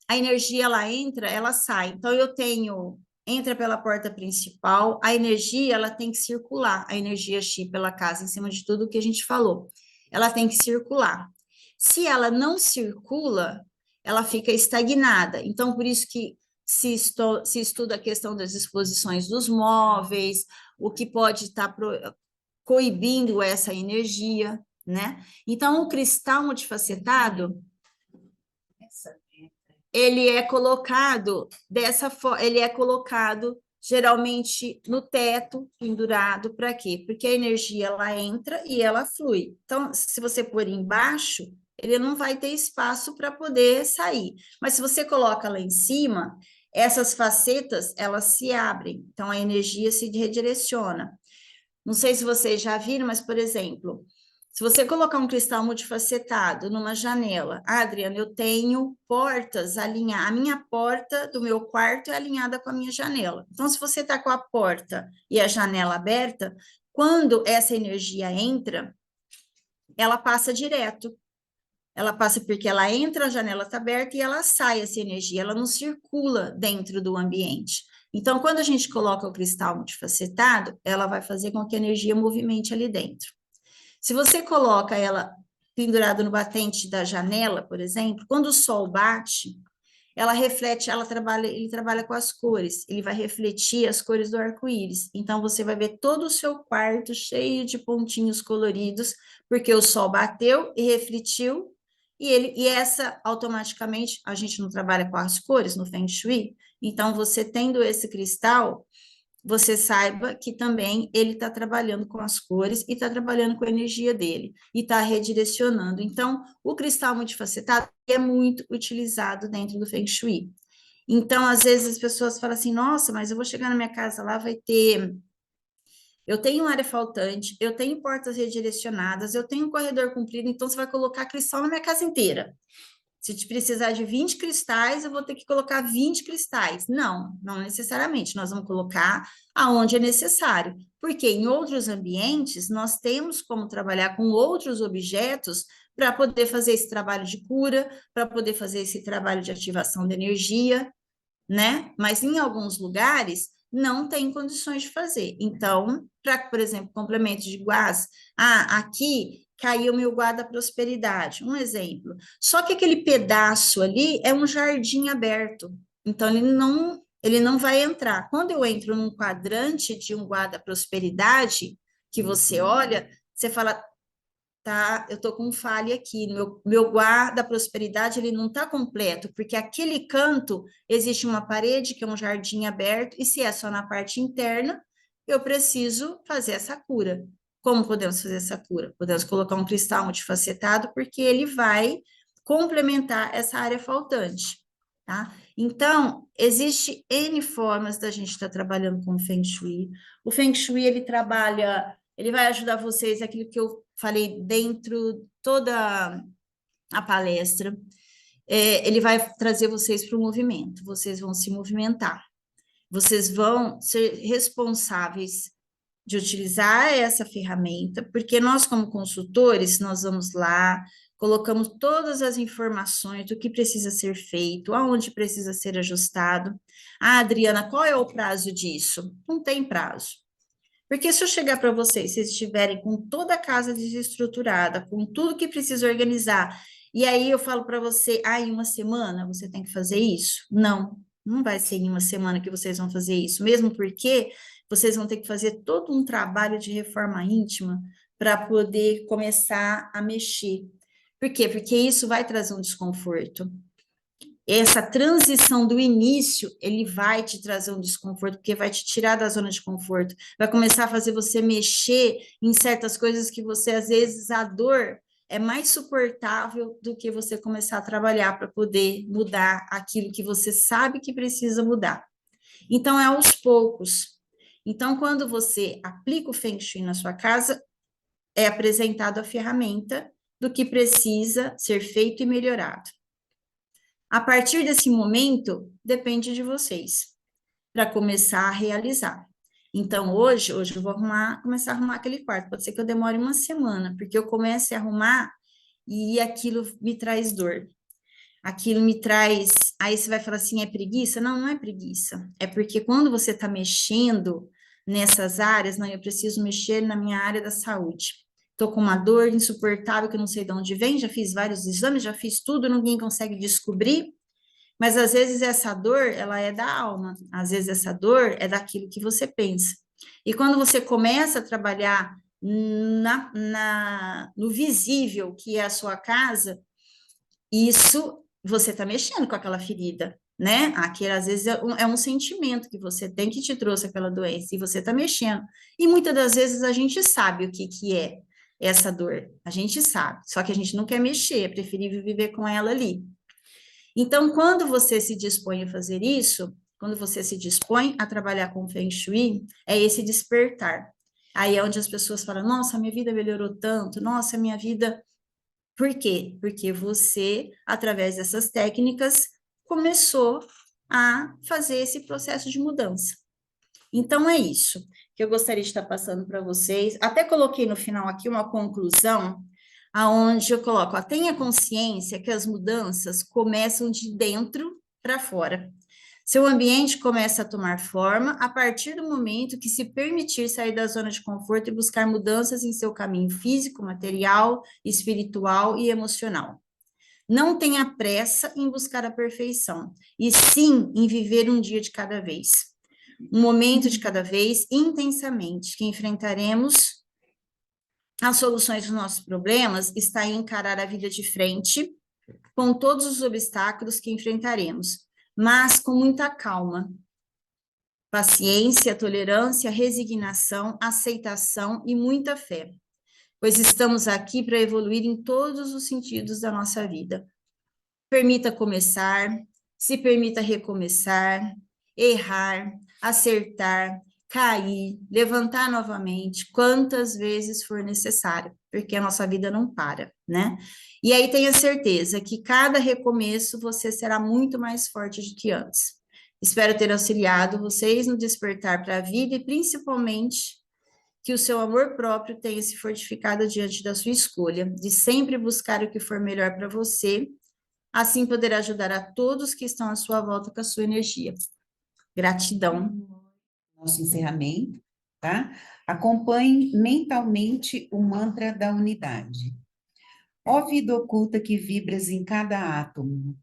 a energia ela entra, ela sai. Então eu tenho entra pela porta principal, a energia ela tem que circular, a energia Xi pela casa, em cima de tudo que a gente falou. Ela tem que circular. Se ela não circula, ela fica estagnada. Então, por isso que se estuda a questão das exposições dos móveis, o que pode estar coibindo essa energia, né? Então, o cristal multifacetado, ele é colocado dessa forma, ele é colocado geralmente no teto, pendurado, para quê? Porque a energia ela entra e ela flui. Então, se você pôr embaixo, ele não vai ter espaço para poder sair. Mas se você coloca lá em cima, essas facetas, elas se abrem. Então, a energia se redireciona. Não sei se vocês já viram, mas, por exemplo, se você colocar um cristal multifacetado numa janela, Adriana, eu tenho portas alinhadas, a minha porta do meu quarto é alinhada com a minha janela. Então, se você está com a porta e a janela aberta, quando essa energia entra, ela passa direto. Ela passa porque ela entra, a janela está aberta e ela sai essa energia, ela não circula dentro do ambiente. Então, quando a gente coloca o cristal multifacetado, ela vai fazer com que a energia movimente ali dentro. Se você coloca ela pendurada no batente da janela, por exemplo, quando o sol bate, ela reflete, ele trabalha com as cores, ele vai refletir as cores do arco-íris. Então, você vai ver todo o seu quarto cheio de pontinhos coloridos, porque o sol bateu e refletiu, e essa automaticamente, a gente não trabalha com as cores no Feng Shui, então você tendo esse cristal, você saiba que também ele está trabalhando com as cores e está trabalhando com a energia dele e está redirecionando. Então, o cristal multifacetado é muito utilizado dentro do Feng Shui. Então, às vezes as pessoas falam assim: nossa, mas eu vou chegar na minha casa lá, vai ter. Eu tenho área faltante, eu tenho portas redirecionadas, eu tenho um corredor comprido, então você vai colocar cristal na minha casa inteira. Se te precisar de 20 cristais, eu vou ter que colocar 20 cristais. Não, não necessariamente. Nós vamos colocar aonde é necessário. Porque em outros ambientes, nós temos como trabalhar com outros objetos para poder fazer esse trabalho de cura, para poder fazer esse trabalho de ativação de energia, né? Mas em alguns lugares não tem condições de fazer. Então, para, por exemplo, complemento de gás, aqui caiu meu guarda prosperidade, um exemplo. Só que aquele pedaço ali é um jardim aberto, então ele não vai entrar. Quando eu entro num quadrante de um guarda prosperidade, que você olha, você fala, tá, eu tô com falha aqui, meu guarda prosperidade, ele não tá completo, porque aquele canto existe uma parede, que é um jardim aberto, e se é só na parte interna, eu preciso fazer essa cura. Como podemos fazer essa cura? Podemos colocar um cristal multifacetado, porque ele vai complementar essa área faltante, tá? Então, existe N formas da gente estar trabalhando com o Feng Shui. O Feng Shui, ele vai ajudar vocês, aquilo que eu falei dentro toda a palestra, ele vai trazer vocês para o movimento, vocês vão se movimentar, vocês vão ser responsáveis de utilizar essa ferramenta, porque nós, como consultores, nós vamos lá, colocamos todas as informações do que precisa ser feito, aonde precisa ser ajustado. Ah, Adriana, qual é o prazo disso? Não tem prazo. Porque se eu chegar para vocês, se estiverem com toda a casa desestruturada, com tudo que precisa organizar, e aí eu falo para você, em uma semana você tem que fazer isso? Não, não vai ser em uma semana que vocês vão fazer isso, mesmo porque vocês vão ter que fazer todo um trabalho de reforma íntima para poder começar a mexer. Por quê? Porque isso vai trazer um desconforto. Essa transição do início, ele vai te trazer um desconforto, porque vai te tirar da zona de conforto, vai começar a fazer você mexer em certas coisas que você, às vezes, a dor é mais suportável do que você começar a trabalhar para poder mudar aquilo que você sabe que precisa mudar. Então, é aos poucos. Então, quando você aplica o Feng Shui na sua casa, é apresentado a ferramenta do que precisa ser feito e melhorado. A partir desse momento, depende de vocês, para começar a realizar. Então, hoje eu vou começar a arrumar aquele quarto. Pode ser que eu demore uma semana, porque eu comece a arrumar e aquilo me traz dor. Aquilo me traz. Aí você vai falar assim: é preguiça? Não, não é preguiça. É porque quando você está mexendo nessas áreas, não, eu preciso mexer na minha área da saúde. Estou com uma dor insuportável que eu não sei de onde vem, já fiz vários exames, já fiz tudo, ninguém consegue descobrir. Mas às vezes essa dor, ela é da alma, às vezes essa dor é daquilo que você pensa. E quando você começa a trabalhar no visível, que é a sua casa, isso você está mexendo com aquela ferida, né? Aquele, às vezes, é um sentimento que você tem que te trouxe aquela doença, e você está mexendo. E muitas das vezes a gente sabe o que é essa dor, a gente sabe, só que a gente não quer mexer, é preferível viver com ela ali. Então, quando você se dispõe a fazer isso, quando você se dispõe a trabalhar com Feng Shui, é esse despertar. Aí é onde as pessoas falam: nossa, minha vida melhorou tanto, nossa, minha vida. Por quê? Porque você, através dessas técnicas, começou a fazer esse processo de mudança. Então, é isso que eu gostaria de estar passando para vocês. Até coloquei no final aqui uma conclusão, aonde eu coloco: tenha consciência que as mudanças começam de dentro para fora. Seu ambiente começa a tomar forma a partir do momento que se permitir sair da zona de conforto e buscar mudanças em seu caminho físico, material, espiritual e emocional. Não tenha pressa em buscar a perfeição, e sim em viver um dia de cada vez, um momento de cada vez, intensamente, que enfrentaremos as soluções dos nossos problemas está em encarar a vida de frente, com todos os obstáculos que enfrentaremos, mas com muita calma, paciência, tolerância, resignação, aceitação e muita fé, pois estamos aqui para evoluir em todos os sentidos da nossa vida. Permita começar, se permita recomeçar, errar, acertar, cair, levantar novamente, quantas vezes for necessário, porque a nossa vida não para, né? E aí tenha certeza que cada recomeço você será muito mais forte do que antes. Espero ter auxiliado vocês no despertar para a vida e principalmente que o seu amor próprio tenha se fortificado diante da sua escolha, de sempre buscar o que for melhor para você. Assim poderá ajudar a todos que estão à sua volta com a sua energia. Gratidão. Nosso encerramento, tá? Acompanhe mentalmente o mantra da unidade. Ó vida oculta que vibras em cada átomo,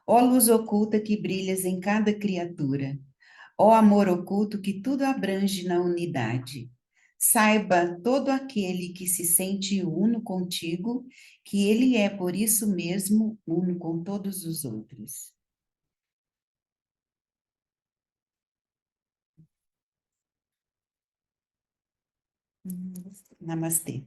ó luz oculta que brilhas em cada criatura, ó amor oculto que tudo abrange na unidade. Saiba todo aquele que se sente uno contigo, que ele é por isso mesmo uno com todos os outros. Namastê.